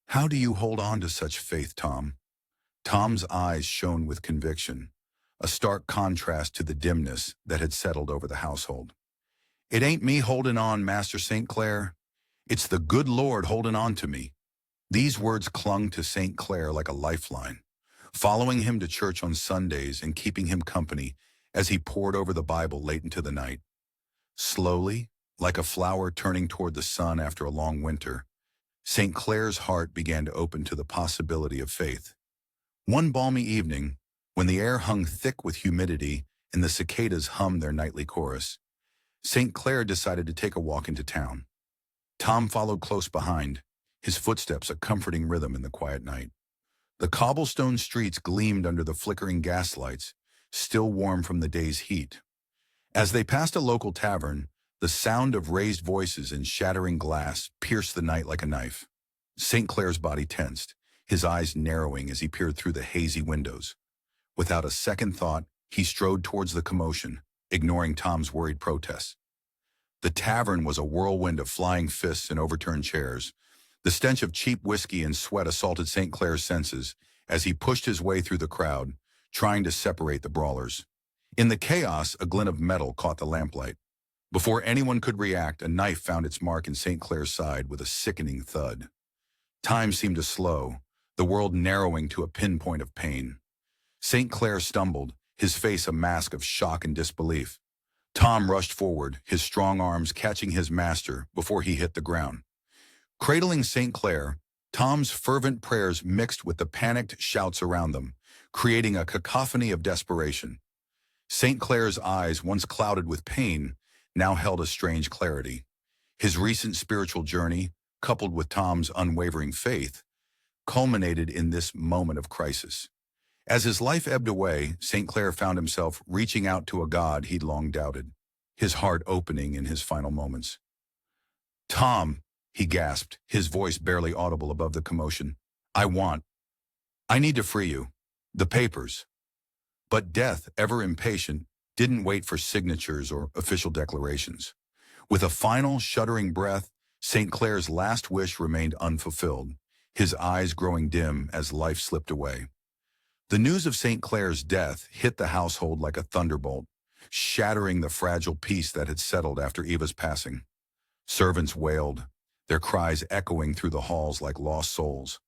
"How do you hold on to such faith, Tom?" Tom's eyes shone with conviction, a stark contrast to the dimness that had settled over the household. "It ain't me holding on, Master St. Clare. It's the good Lord holding on to me." These words clung to St. Clare like a lifeline, following him to church on Sundays and keeping him company as he pored over the Bible late into the night. Slowly, like a flower turning toward the sun after a long winter, St. Clare's heart began to open to the possibility of faith. One balmy evening, when the air hung thick with humidity and the cicadas hummed their nightly chorus, St. Clare decided to take a walk into town. Tom followed close behind, his footsteps a comforting rhythm in the quiet night. The cobblestone streets gleamed under the flickering gaslights, still warm from the day's heat. As they passed a local tavern, The sound of raised voices and shattering glass pierced the night like a knife. St. Clare's body tensed, his eyes narrowing as he peered through the hazy windows. Without a second thought, he strode towards the commotion, ignoring Tom's worried protests. The tavern was a whirlwind of flying fists and overturned chairs. The stench of cheap whiskey and sweat assaulted St. Clare's senses as he pushed his way through the crowd, trying to separate the brawlers. In the chaos, a glint of metal caught the lamplight. Before anyone could react, a knife found its mark in St. Clare's side with a sickening thud. Time seemed to slow, the world narrowing to a pinpoint of pain. St. Clare stumbled, his face a mask of shock and disbelief. Tom rushed forward, his strong arms catching his master before he hit the ground. Cradling St. Clare, Tom's fervent prayers mixed with the panicked shouts around them, creating a cacophony of desperation. St. Clare's eyes, once clouded with pain, now held a strange clarity. His recent spiritual journey, coupled with Tom's unwavering faith, culminated in this moment of crisis. As his life ebbed away, St. Clare found himself reaching out to a God he'd long doubted, his heart opening in his final moments. "Tom," he gasped, his voice barely audible above the commotion. I need to free you. The papers." But death, ever impatient, didn't wait for signatures or official declarations. With a final, shuddering breath, St. Clare's last wish remained unfulfilled, his eyes growing dim as life slipped away. The news of St. Clare's death hit the household like a thunderbolt, shattering the fragile peace that had settled after Eva's passing. Servants wailed, their cries echoing through the halls like lost souls.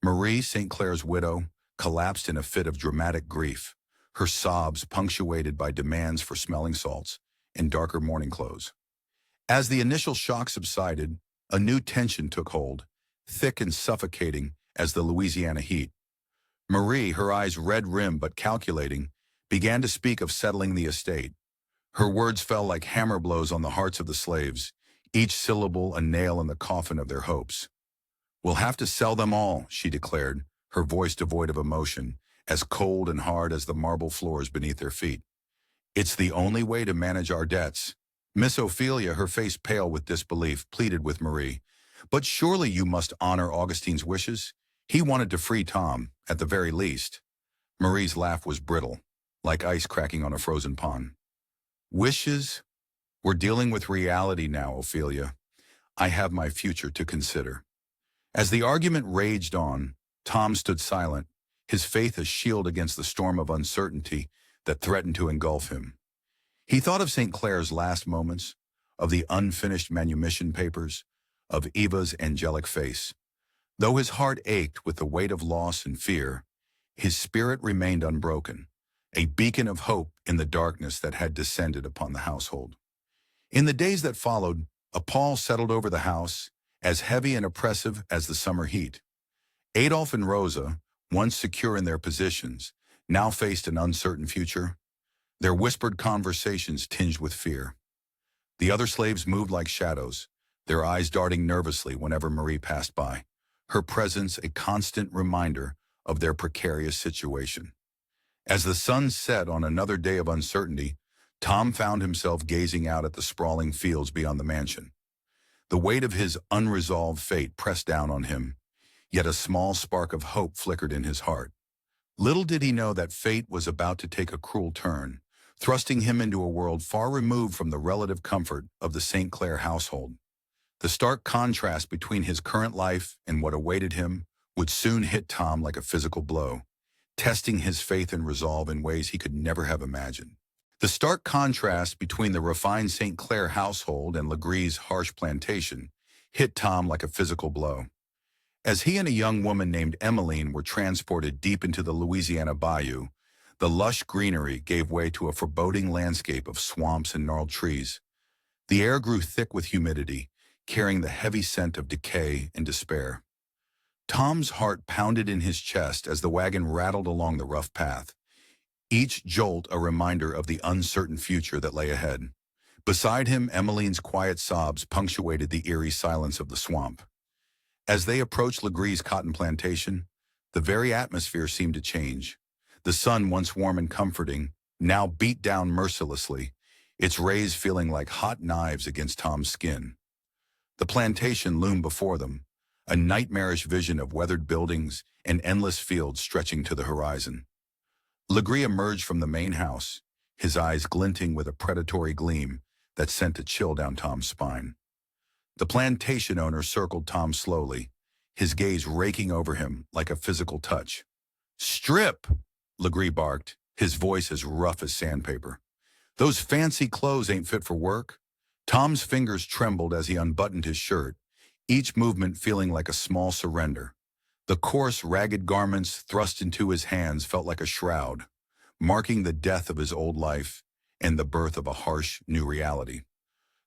Marie, St. Clare's widow, collapsed in a fit of dramatic grief, her sobs punctuated by demands for smelling salts and darker mourning clothes. As the initial shock subsided, a new tension took hold, thick and suffocating as the Louisiana heat. Marie, her eyes red-rimmed but calculating, began to speak of settling the estate. Her words fell like hammer blows on the hearts of the slaves, each syllable a nail in the coffin of their hopes. "We'll have to sell them all," she declared, her voice devoid of emotion, as cold and hard as the marble floors beneath their feet. "It's the only way to manage our debts." Miss Ophelia, her face pale with disbelief, pleaded with Marie. "But surely you must honor Augustine's wishes. He wanted to free Tom, at the very least." Marie's laugh was brittle, like ice cracking on a frozen pond. "Wishes? We're dealing with reality now, Ophelia. I have my future to consider." As the argument raged on, Tom stood silent, his faith a shield against the storm of uncertainty that threatened to engulf him. He thought of St. Clare's last moments, of the unfinished manumission papers, of Eva's angelic face. Though his heart ached with the weight of loss and fear, his spirit remained unbroken, a beacon of hope in the darkness that had descended upon the household. In the days that followed, a pall settled over the house, as heavy and oppressive as the summer heat. Adolphe and Rosa, once secure in their positions, now faced an uncertain future, their whispered conversations tinged with fear. The other slaves moved like shadows, their eyes darting nervously whenever Marie passed by, her presence a constant reminder of their precarious situation. As the sun set on another day of uncertainty, Tom found himself gazing out at the sprawling fields beyond the mansion. The weight of his unresolved fate pressed down on him, yet a small spark of hope flickered in his heart. Little did he know that fate was about to take a cruel turn, thrusting him into a world far removed from the relative comfort of the St. Clare household. The stark contrast between his current life and what awaited him would soon hit Tom like a physical blow, testing his faith and resolve in ways he could never have imagined. The stark contrast between the refined St. Clare household and Legree's harsh plantation hit Tom like a physical blow. As he and a young woman named Emmeline were transported deep into the Louisiana bayou, the lush greenery gave way to a foreboding landscape of swamps and gnarled trees. The air grew thick with humidity, carrying the heavy scent of decay and despair. Tom's heart pounded in his chest as the wagon rattled along the rough path, each jolt a reminder of the uncertain future that lay ahead. Beside him, Emmeline's quiet sobs punctuated the eerie silence of the swamp. As they approached Legree's cotton plantation, the very atmosphere seemed to change. The sun, once warm and comforting, now beat down mercilessly, its rays feeling like hot knives against Tom's skin. The plantation loomed before them, a nightmarish vision of weathered buildings and endless fields stretching to the horizon. Legree emerged from the main house, his eyes glinting with a predatory gleam that sent a chill down Tom's spine. The plantation owner circled Tom slowly, his gaze raking over him like a physical touch. "Strip!" Legree barked, his voice as rough as sandpaper. "Those fancy clothes ain't fit for work." Tom's fingers trembled as he unbuttoned his shirt, each movement feeling like a small surrender. The coarse, ragged garments thrust into his hands felt like a shroud, marking the death of his old life and the birth of a harsh, new reality.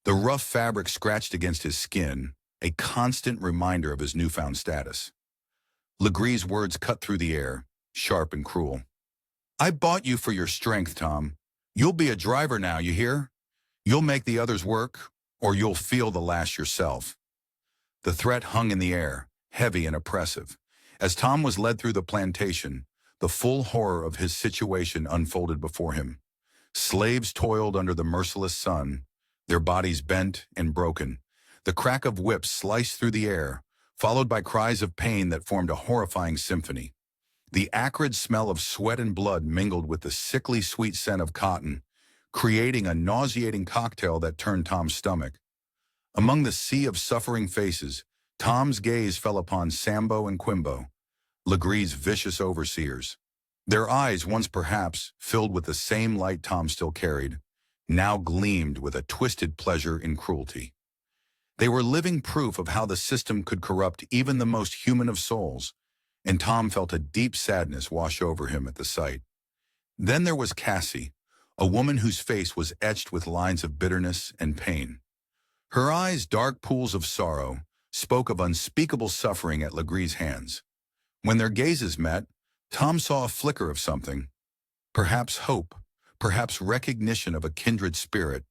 The rough fabric scratched against his skin, a constant reminder of his newfound status. Legree's words cut through the air, sharp and cruel. "I bought you for your strength, Tom. You'll be a driver now, you hear? You'll make the others work, or you'll feel the lash yourself." The threat hung in the air, heavy and oppressive. As Tom was led through the plantation, the full horror of his situation unfolded before him. Slaves toiled under the merciless sun, their bodies bent and broken. The crack of whips sliced through the air, followed by cries of pain that formed a horrifying symphony. The acrid smell of sweat and blood mingled with the sickly sweet scent of cotton, creating a nauseating cocktail that turned Tom's stomach. Among the sea of suffering faces, Tom's gaze fell upon Sambo and Quimbo, Legree's vicious overseers. Their eyes, once perhaps filled with the same light Tom still carried, now gleamed with a twisted pleasure in cruelty. They were living proof of how the system could corrupt even the most human of souls, and Tom felt a deep sadness wash over him at the sight. Then there was Cassy, a woman whose face was etched with lines of bitterness and pain. Her eyes, dark pools of sorrow, spoke of unspeakable suffering at Legree's hands. When their gazes met, Tom saw a flicker of something, perhaps hope, perhaps recognition of a kindred spirit,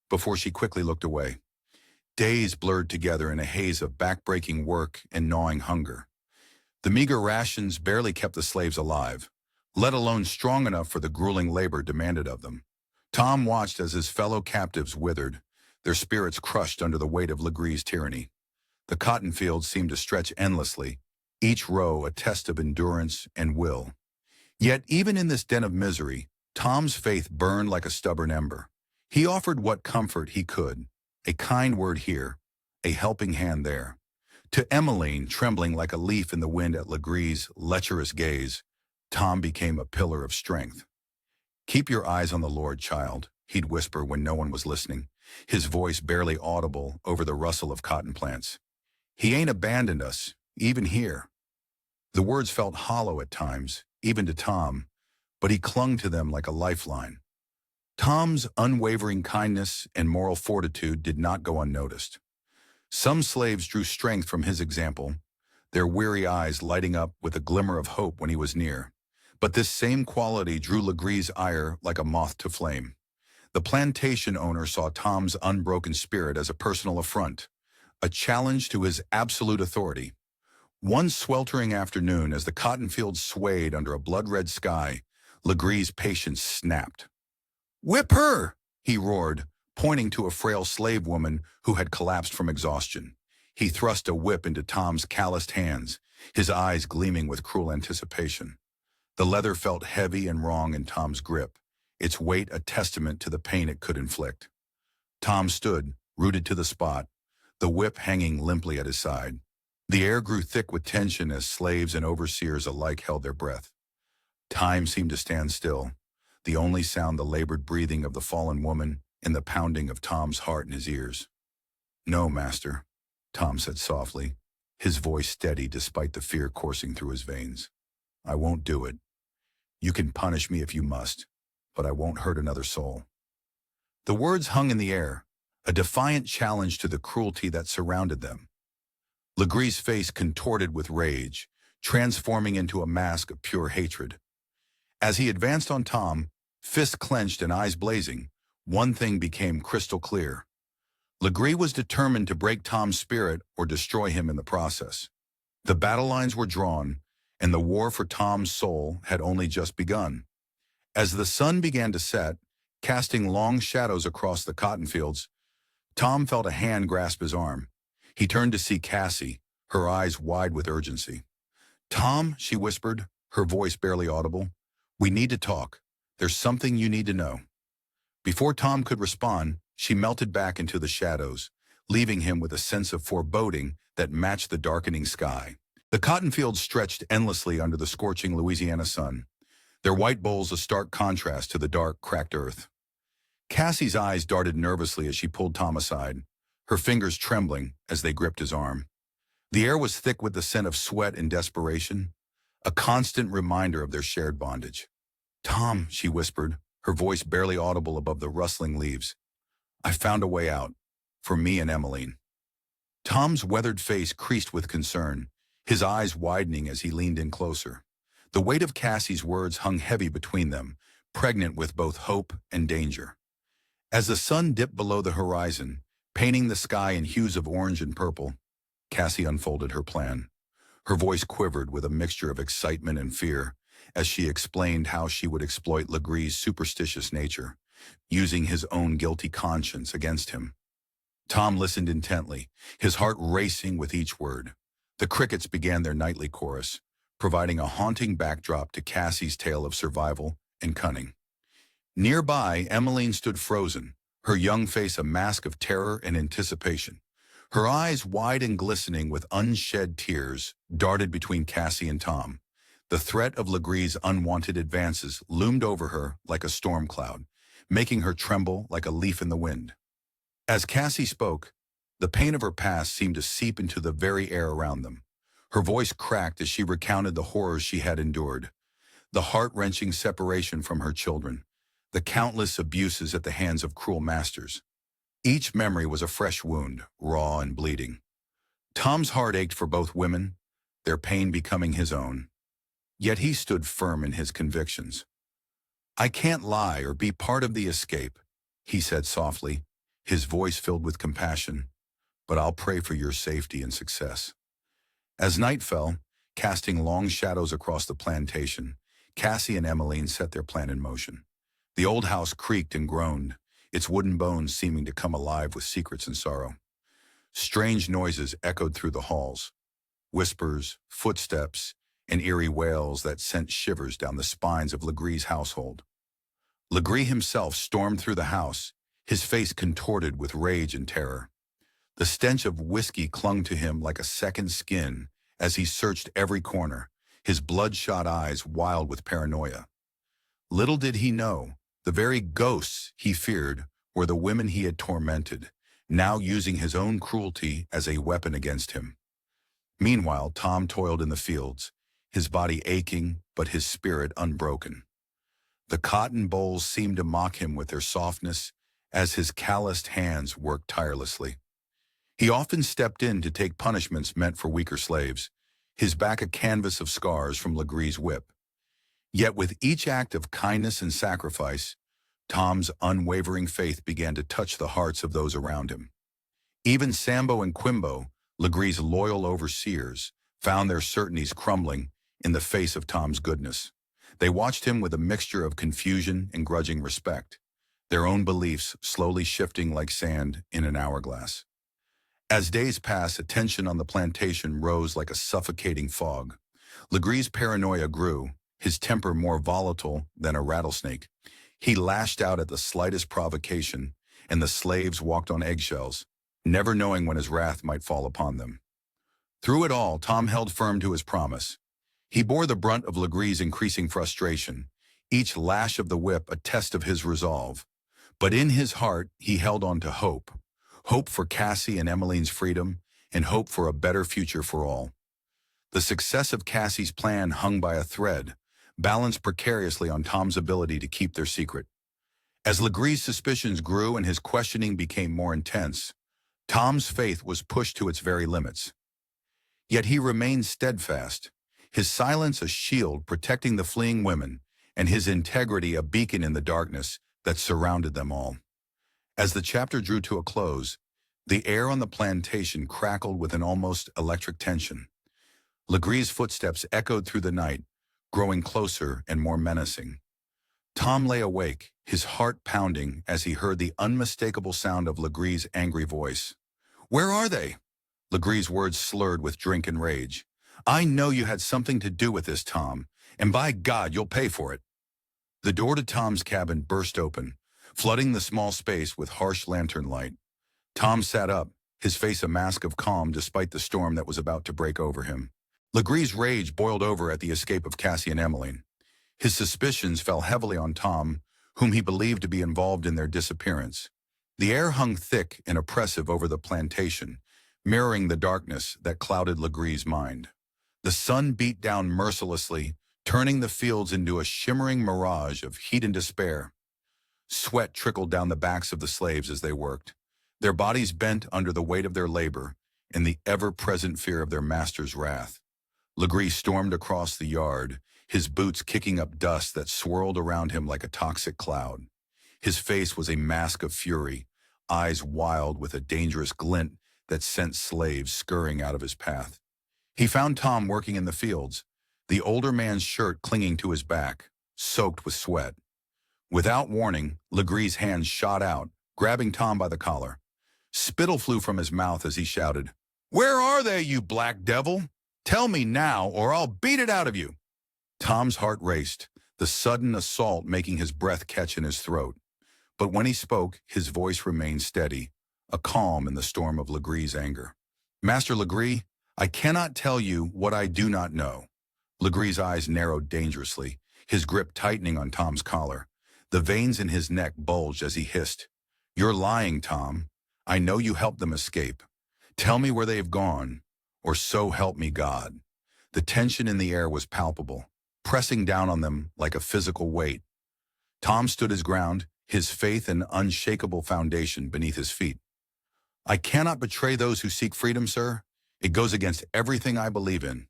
before she quickly looked away. Days blurred together in a haze of backbreaking work and gnawing hunger. The meager rations barely kept the slaves alive, let alone strong enough for the grueling labor demanded of them. Tom watched as his fellow captives withered, their spirits crushed under the weight of Legree's tyranny. The cotton fields seemed to stretch endlessly, each row a test of endurance and will. Yet even in this den of misery, Tom's faith burned like a stubborn ember. He offered what comfort he could, a kind word here, a helping hand there. To Emmeline, trembling like a leaf in the wind at Legree's lecherous gaze, Tom became a pillar of strength. "Keep your eyes on the Lord, child," he'd whisper when no one was listening, his voice barely audible over the rustle of cotton plants. "He ain't abandoned us, even here." The words felt hollow at times, even to Tom, but he clung to them like a lifeline. Tom's unwavering kindness and moral fortitude did not go unnoticed. Some slaves drew strength from his example, their weary eyes lighting up with a glimmer of hope when he was near. But this same quality drew Legree's ire like a moth to flame. The plantation owner saw Tom's unbroken spirit as a personal affront, a challenge to his absolute authority. One sweltering afternoon, as the cotton fields swayed under a blood-red sky, Legree's patience snapped. "Whip her!" he roared, pointing to a frail slave woman who had collapsed from exhaustion. He thrust a whip into Tom's calloused hands, his eyes gleaming with cruel anticipation. The leather felt heavy and wrong in Tom's grip, its weight a testament to the pain it could inflict. Tom stood, rooted to the spot, the whip hanging limply at his side. The air grew thick with tension as slaves and overseers alike held their breath. Time seemed to stand still, the only sound the labored breathing of the fallen woman and the pounding of Tom's heart in his ears. "No, master," Tom said softly, his voice steady despite the fear coursing through his veins. "I won't do it. You can punish me if you must, but I won't hurt another soul." The words hung in the air, a defiant challenge to the cruelty that surrounded them. Legree's face contorted with rage, transforming into a mask of pure hatred. As he advanced on Tom, fists clenched and eyes blazing, one thing became crystal clear. Legree was determined to break Tom's spirit or destroy him in the process. The battle lines were drawn, and the war for Tom's soul had only just begun. As the sun began to set, casting long shadows across the cotton fields. Tom felt a hand grasp his arm. He turned to see Cassy, her eyes wide with urgency. "Tom," she whispered, her voice barely audible, "we need to talk. There's something you need to know." Before Tom could respond, she melted back into the shadows, leaving him with a sense of foreboding that matched the darkening sky. The cotton fields stretched endlessly under the scorching Louisiana sun, their white bowls a stark contrast to the dark, cracked earth. Cassy's eyes darted nervously as she pulled Tom aside, her fingers trembling as they gripped his arm. The air was thick with the scent of sweat and desperation, a constant reminder of their shared bondage. "Tom," she whispered, her voice barely audible above the rustling leaves, "I found a way out, for me and Emmeline." Tom's weathered face creased with concern, his eyes widening as he leaned in closer. The weight of Cassy's words hung heavy between them, pregnant with both hope and danger. As the sun dipped below the horizon, painting the sky in hues of orange and purple, Cassy unfolded her plan. Her voice quivered with a mixture of excitement and fear as she explained how she would exploit Legree's superstitious nature, using his own guilty conscience against him. Tom listened intently, his heart racing with each word. The crickets began their nightly chorus, providing a haunting backdrop to Cassy's tale of survival and cunning. Nearby, Emmeline stood frozen, her young face a mask of terror and anticipation. Her eyes, wide and glistening with unshed tears, darted between Cassy and Tom. The threat of Legree's unwanted advances loomed over her like a storm cloud, making her tremble like a leaf in the wind. As Cassy spoke, the pain of her past seemed to seep into the very air around them. Her voice cracked as she recounted the horrors she had endured, the heart-wrenching separation from her children, the countless abuses at the hands of cruel masters. Each memory was a fresh wound, raw and bleeding. Tom's heart ached for both women, their pain becoming his own. Yet he stood firm in his convictions. "I can't lie or be part of the escape," he said softly, his voice filled with compassion, "but I'll pray for your safety and success." As night fell, casting long shadows across the plantation, Cassy and Emmeline set their plan in motion. The old house creaked and groaned, its wooden bones seeming to come alive with secrets and sorrow. Strange noises echoed through the halls, whispers, footsteps, and eerie wails that sent shivers down the spines of Legree's household. Legree himself stormed through the house, his face contorted with rage and terror. The stench of whiskey clung to him like a second skin as he searched every corner, his bloodshot eyes wild with paranoia. Little did he know, the very ghosts he feared were the women he had tormented, now using his own cruelty as a weapon against him. Meanwhile, Tom toiled in the fields, his body aching but his spirit unbroken. The cotton bolls seemed to mock him with their softness as his calloused hands worked tirelessly. He often stepped in to take punishments meant for weaker slaves, his back a canvas of scars from Legree's whip. Yet with each act of kindness and sacrifice, Tom's unwavering faith began to touch the hearts of those around him. Even Sambo and Quimbo, Legree's loyal overseers, found their certainties crumbling in the face of Tom's goodness. They watched him with a mixture of confusion and grudging respect, their own beliefs slowly shifting like sand in an hourglass. As days passed, attention on the plantation rose like a suffocating fog. Legree's paranoia grew, his temper more volatile than a rattlesnake. He lashed out at the slightest provocation, and the slaves walked on eggshells, never knowing when his wrath might fall upon them. Through it all, Tom held firm to his promise. He bore the brunt of Legree's increasing frustration, each lash of the whip a test of his resolve. But in his heart, he held on to hope. Hope for Cassy and Emmeline's freedom, and hope for a better future for all. The success of Cassy's plan hung by a thread, balanced precariously on Tom's ability to keep their secret. As Legree's suspicions grew and his questioning became more intense, Tom's faith was pushed to its very limits. Yet he remained steadfast, his silence a shield protecting the fleeing women, and his integrity a beacon in the darkness that surrounded them all. As the chapter drew to a close, the air on the plantation crackled with an almost electric tension. Legree's footsteps echoed through the night, growing closer and more menacing. Tom lay awake, his heart pounding as he heard the unmistakable sound of Legree's angry voice. "Where are they?" Legree's words slurred with drink and rage. "I know you had something to do with this, Tom, and by God, you'll pay for it." The door to Tom's cabin burst open, flooding the small space with harsh lantern light. Tom sat up, his face a mask of calm despite the storm that was about to break over him. Legree's rage boiled over at the escape of Cassy and Emmeline. His suspicions fell heavily on Tom, whom he believed to be involved in their disappearance. The air hung thick and oppressive over the plantation, mirroring the darkness that clouded Legree's mind. The sun beat down mercilessly, turning the fields into a shimmering mirage of heat and despair. Sweat trickled down the backs of the slaves as they worked, their bodies bent under the weight of their labor and the ever-present fear of their master's wrath. Legree stormed across the yard, his boots kicking up dust that swirled around him like a toxic cloud. His face was a mask of fury, eyes wild with a dangerous glint that sent slaves scurrying out of his path. He found Tom working in the fields, the older man's shirt clinging to his back, soaked with sweat. Without warning, Legree's hands shot out, grabbing Tom by the collar. Spittle flew from his mouth as he shouted, "Where are they, you black devil? Tell me now, or I'll beat it out of you." Tom's heart raced, the sudden assault making his breath catch in his throat. But when he spoke, his voice remained steady, a calm in the storm of Legree's anger. "Master Legree, I cannot tell you what I do not know." Legree's eyes narrowed dangerously, his grip tightening on Tom's collar. The veins in his neck bulged as he hissed, "You're lying, Tom. I know you helped them escape. Tell me where they've gone, or so help me God." The tension in the air was palpable, pressing down on them like a physical weight. Tom stood his ground, his faith an unshakable foundation beneath his feet. "I cannot betray those who seek freedom, sir. It goes against everything I believe in."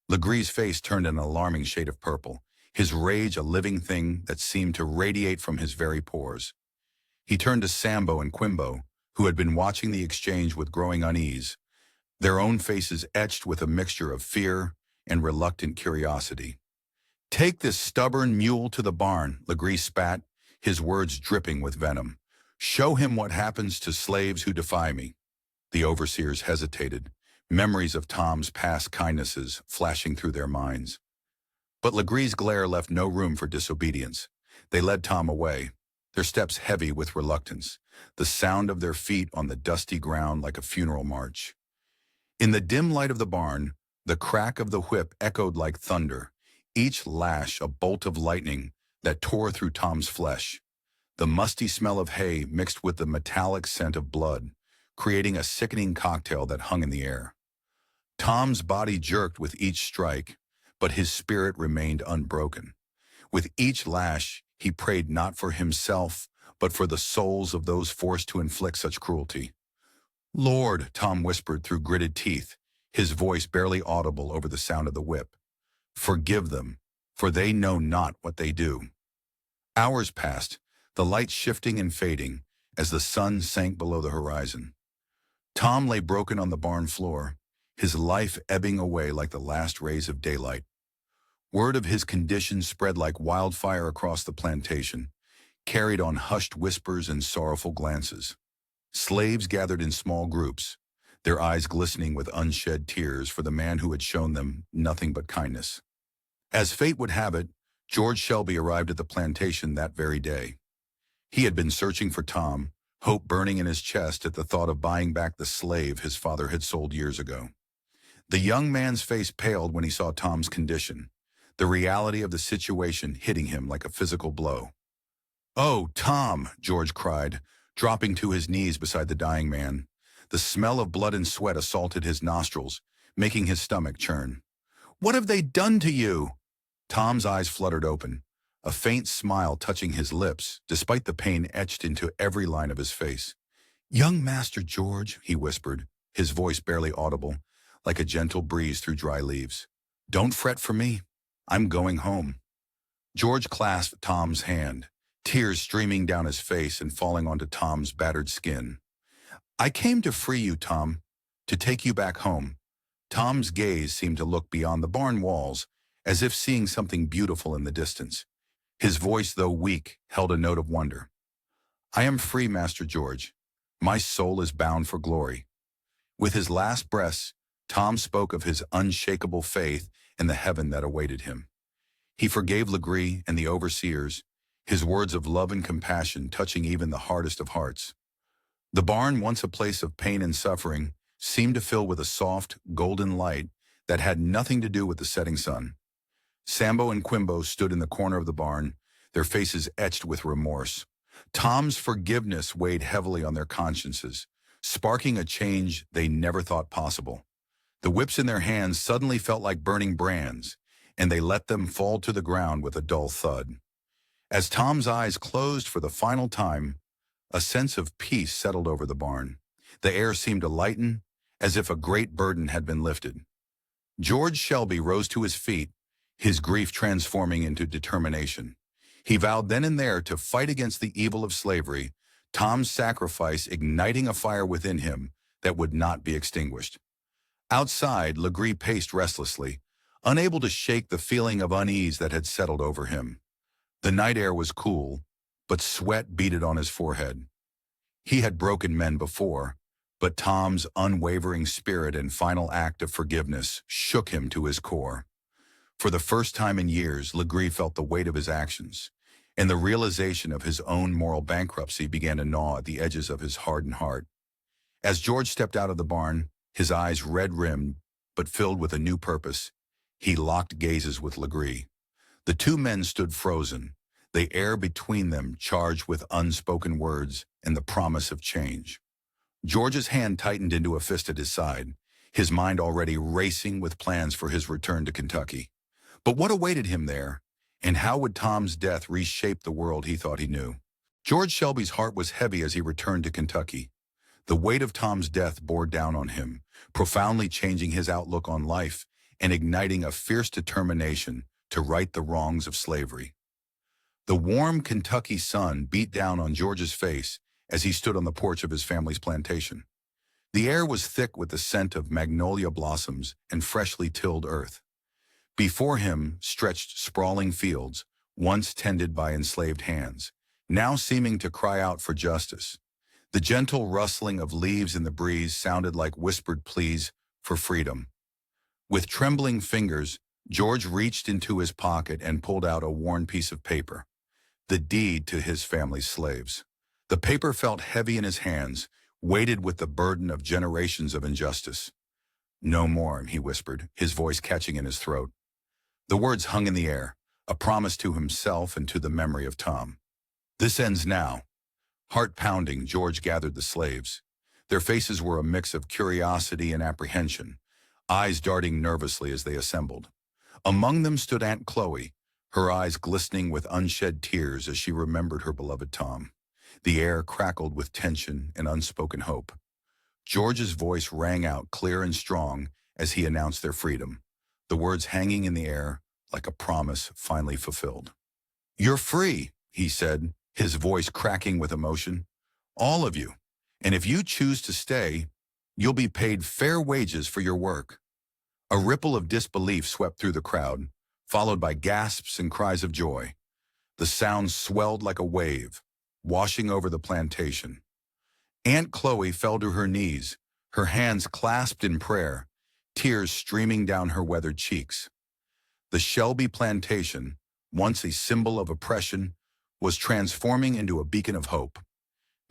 Legree's face turned an alarming shade of purple, his rage a living thing that seemed to radiate from his very pores. He turned to Sambo and Quimbo, who had been watching the exchange with growing unease, their own faces etched with a mixture of fear and reluctant curiosity. "Take this stubborn mule to the barn," Legree spat, his words dripping with venom. "Show him what happens to slaves who defy me." The overseers hesitated, memories of Tom's past kindnesses flashing through their minds. But Legree's glare left no room for disobedience. They led Tom away, their steps heavy with reluctance, the sound of their feet on the dusty ground like a funeral march. In the dim light of the barn, the crack of the whip echoed like thunder, each lash a bolt of lightning that tore through Tom's flesh. The musty smell of hay mixed with the metallic scent of blood, creating a sickening cocktail that hung in the air. Tom's body jerked with each strike, but his spirit remained unbroken. With each lash, he prayed not for himself, but for the souls of those forced to inflict such cruelty. "Lord," Tom whispered through gritted teeth, his voice barely audible over the sound of the whip, "forgive them, for they know not what they do." Hours passed, the light shifting and fading as the sun sank below the horizon. Tom lay broken on the barn floor, his life ebbing away like the last rays of daylight. Word of his condition spread like wildfire across the plantation, carried on hushed whispers and sorrowful glances. Slaves gathered in small groups, their eyes glistening with unshed tears for the man who had shown them nothing but kindness. As fate would have it, George Shelby arrived at the plantation that very day. He had been searching for Tom, hope burning in his chest at the thought of buying back the slave his father had sold years ago. The young man's face paled when he saw Tom's condition, the reality of the situation hitting him like a physical blow. "Oh, Tom," George cried, dropping to his knees beside the dying man. The smell of blood and sweat assaulted his nostrils, making his stomach churn. "What have they done to you?" Tom's eyes fluttered open, a faint smile touching his lips, despite the pain etched into every line of his face. "Young Master George," he whispered, his voice barely audible, like a gentle breeze through dry leaves. "Don't fret for me. I'm going home." George clasped Tom's hand, tears streaming down his face and falling onto Tom's battered skin. "I came to free you, Tom, to take you back home." Tom's gaze seemed to look beyond the barn walls, as if seeing something beautiful in the distance. His voice, though weak, held a note of wonder. "I am free, Master George. My soul is bound for glory." With his last breaths, Tom spoke of his unshakable faith in the heaven that awaited him. He forgave Legree and the overseers, his words of love and compassion touching even the hardest of hearts. The barn, once a place of pain and suffering, seemed to fill with a soft, golden light that had nothing to do with the setting sun. Sambo and Quimbo stood in the corner of the barn, their faces etched with remorse. Tom's forgiveness weighed heavily on their consciences, sparking a change they never thought possible. The whips in their hands suddenly felt like burning brands, and they let them fall to the ground with a dull thud. As Tom's eyes closed for the final time, a sense of peace settled over the barn. The air seemed to lighten, as if a great burden had been lifted. George Shelby rose to his feet, his grief transforming into determination. He vowed then and there to fight against the evil of slavery, Tom's sacrifice igniting a fire within him that would not be extinguished. Outside, Legree paced restlessly, unable to shake the feeling of unease that had settled over him. The night air was cool, but sweat beaded on his forehead. He had broken men before, but Tom's unwavering spirit and final act of forgiveness shook him to his core. For the first time in years, Legree felt the weight of his actions, and the realization of his own moral bankruptcy began to gnaw at the edges of his hardened heart. As George stepped out of the barn, his eyes red-rimmed but filled with a new purpose, he locked gazes with Legree. The two men stood frozen, the air between them charged with unspoken words and the promise of change. George's hand tightened into a fist at his side, his mind already racing with plans for his return to Kentucky. But what awaited him there, and how would Tom's death reshape the world he thought he knew? George Shelby's heart was heavy as he returned to Kentucky. The weight of Tom's death bore down on him, profoundly changing his outlook on life and igniting a fierce determination to right the wrongs of slavery. The warm Kentucky sun beat down on George's face as he stood on the porch of his family's plantation. The air was thick with the scent of magnolia blossoms and freshly tilled earth. Before him stretched sprawling fields, once tended by enslaved hands, now seeming to cry out for justice. The gentle rustling of leaves in the breeze sounded like whispered pleas for freedom. With trembling fingers, George reached into his pocket and pulled out a worn piece of paper, the deed to his family's slaves. The paper felt heavy in his hands, weighted with the burden of generations of injustice. "No more," he whispered, his voice catching in his throat. The words hung in the air, a promise to himself and to the memory of Tom. "This ends now." Heart-pounding, George gathered the slaves. Their faces were a mix of curiosity and apprehension, eyes darting nervously as they assembled. Among them stood Aunt Chloe, her eyes glistening with unshed tears as she remembered her beloved Tom. The air crackled with tension and unspoken hope. George's voice rang out clear and strong as he announced their freedom, the words hanging in the air like a promise finally fulfilled. "You're free," he said, his voice cracking with emotion. "All of you. And if you choose to stay, you'll be paid fair wages for your work." A ripple of disbelief swept through the crowd, followed by gasps and cries of joy. The sound swelled like a wave, washing over the plantation. Aunt Chloe fell to her knees, her hands clasped in prayer, tears streaming down her weathered cheeks. The Shelby plantation, once a symbol of oppression, was transforming into a beacon of hope.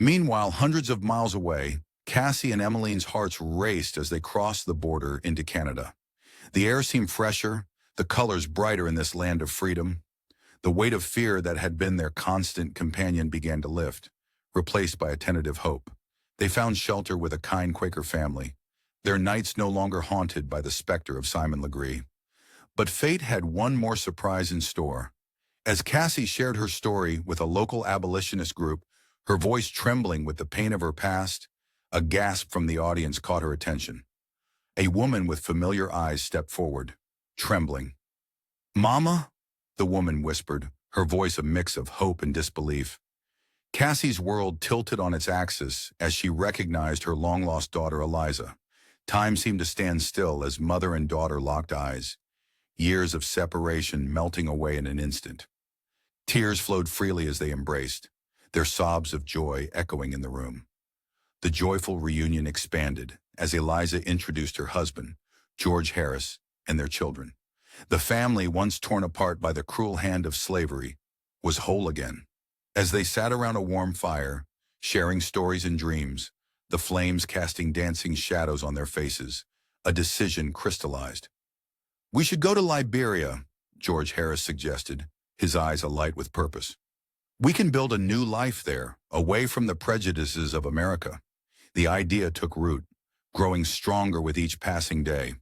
Meanwhile, hundreds of miles away, Cassy and Emmeline's hearts raced as they crossed the border into Canada. The air seemed fresher, the colors brighter in this land of freedom. The weight of fear that had been their constant companion began to lift, replaced by a tentative hope. They found shelter with a kind Quaker family, their nights no longer haunted by the specter of Simon Legree. But fate had one more surprise in store. As Cassy shared her story with a local abolitionist group, her voice trembling with the pain of her past, a gasp from the audience caught her attention. A woman with familiar eyes stepped forward, trembling. "Mama?" the woman whispered, her voice a mix of hope and disbelief. Cassy's world tilted on its axis as she recognized her long-lost daughter Eliza. Time seemed to stand still as mother and daughter locked eyes, years of separation melting away in an instant. Tears flowed freely as they embraced, their sobs of joy echoing in the room. The joyful reunion expanded as Eliza introduced her husband, George Harris, and their children. The family, once torn apart by the cruel hand of slavery, was whole again. As they sat around a warm fire, sharing stories and dreams, the flames casting dancing shadows on their faces, a decision crystallized. "We should go to Liberia," George Harris suggested, his eyes alight with purpose. "We can build a new life there, away from the prejudices of America." The idea took root, growing stronger with each passing day.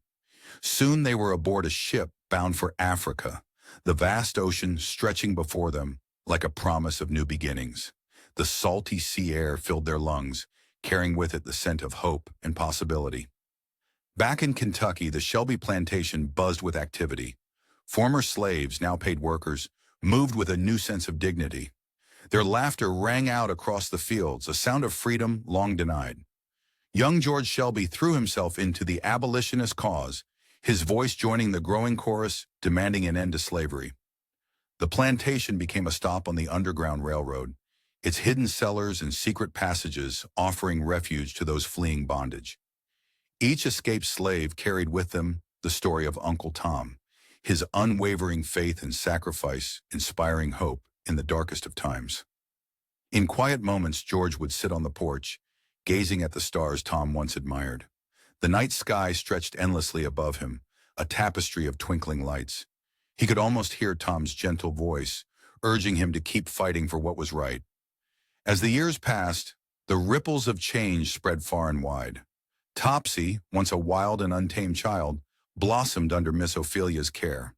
Soon they were aboard a ship bound for Africa, the vast ocean stretching before them like a promise of new beginnings. The salty sea air filled their lungs, carrying with it the scent of hope and possibility. Back in Kentucky, the Shelby plantation buzzed with activity. Former slaves, now paid workers, moved with a new sense of dignity. Their laughter rang out across the fields, a sound of freedom long denied. Young George Shelby threw himself into the abolitionist cause, his voice joining the growing chorus demanding an end to slavery. The plantation became a stop on the Underground Railroad, its hidden cellars and secret passages offering refuge to those fleeing bondage. Each escaped slave carried with them the story of Uncle Tom, his unwavering faith and sacrifice inspiring hope in the darkest of times. In quiet moments, George would sit on the porch, gazing at the stars Tom once admired. The night sky stretched endlessly above him, a tapestry of twinkling lights. He could almost hear Tom's gentle voice, urging him to keep fighting for what was right. As the years passed, the ripples of change spread far and wide. Topsy, once a wild and untamed child, blossomed under Miss Ophelia's care.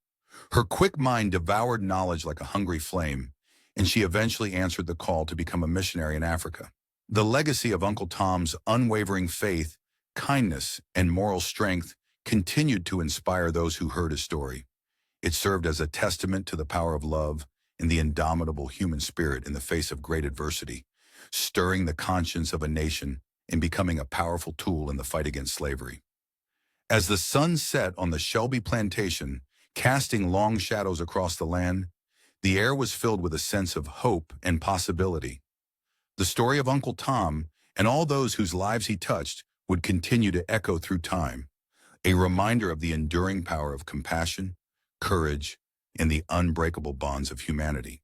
Her quick mind devoured knowledge like a hungry flame, and she eventually answered the call to become a missionary in Africa. The legacy of Uncle Tom's unwavering faith, kindness, and moral strength continued to inspire those who heard his story. It served as a testament to the power of love and the indomitable human spirit in the face of great adversity, stirring the conscience of a nation and becoming a powerful tool in the fight against slavery. As the sun set on the Shelby plantation, casting long shadows across the land, the air was filled with a sense of hope and possibility. The story of Uncle Tom and all those whose lives he touched would continue to echo through time, a reminder of the enduring power of compassion, courage, and the unbreakable bonds of humanity.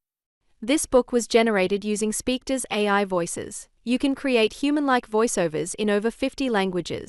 This book was generated using Speakter's AI voices. You can create human-like voiceovers in over 50 languages.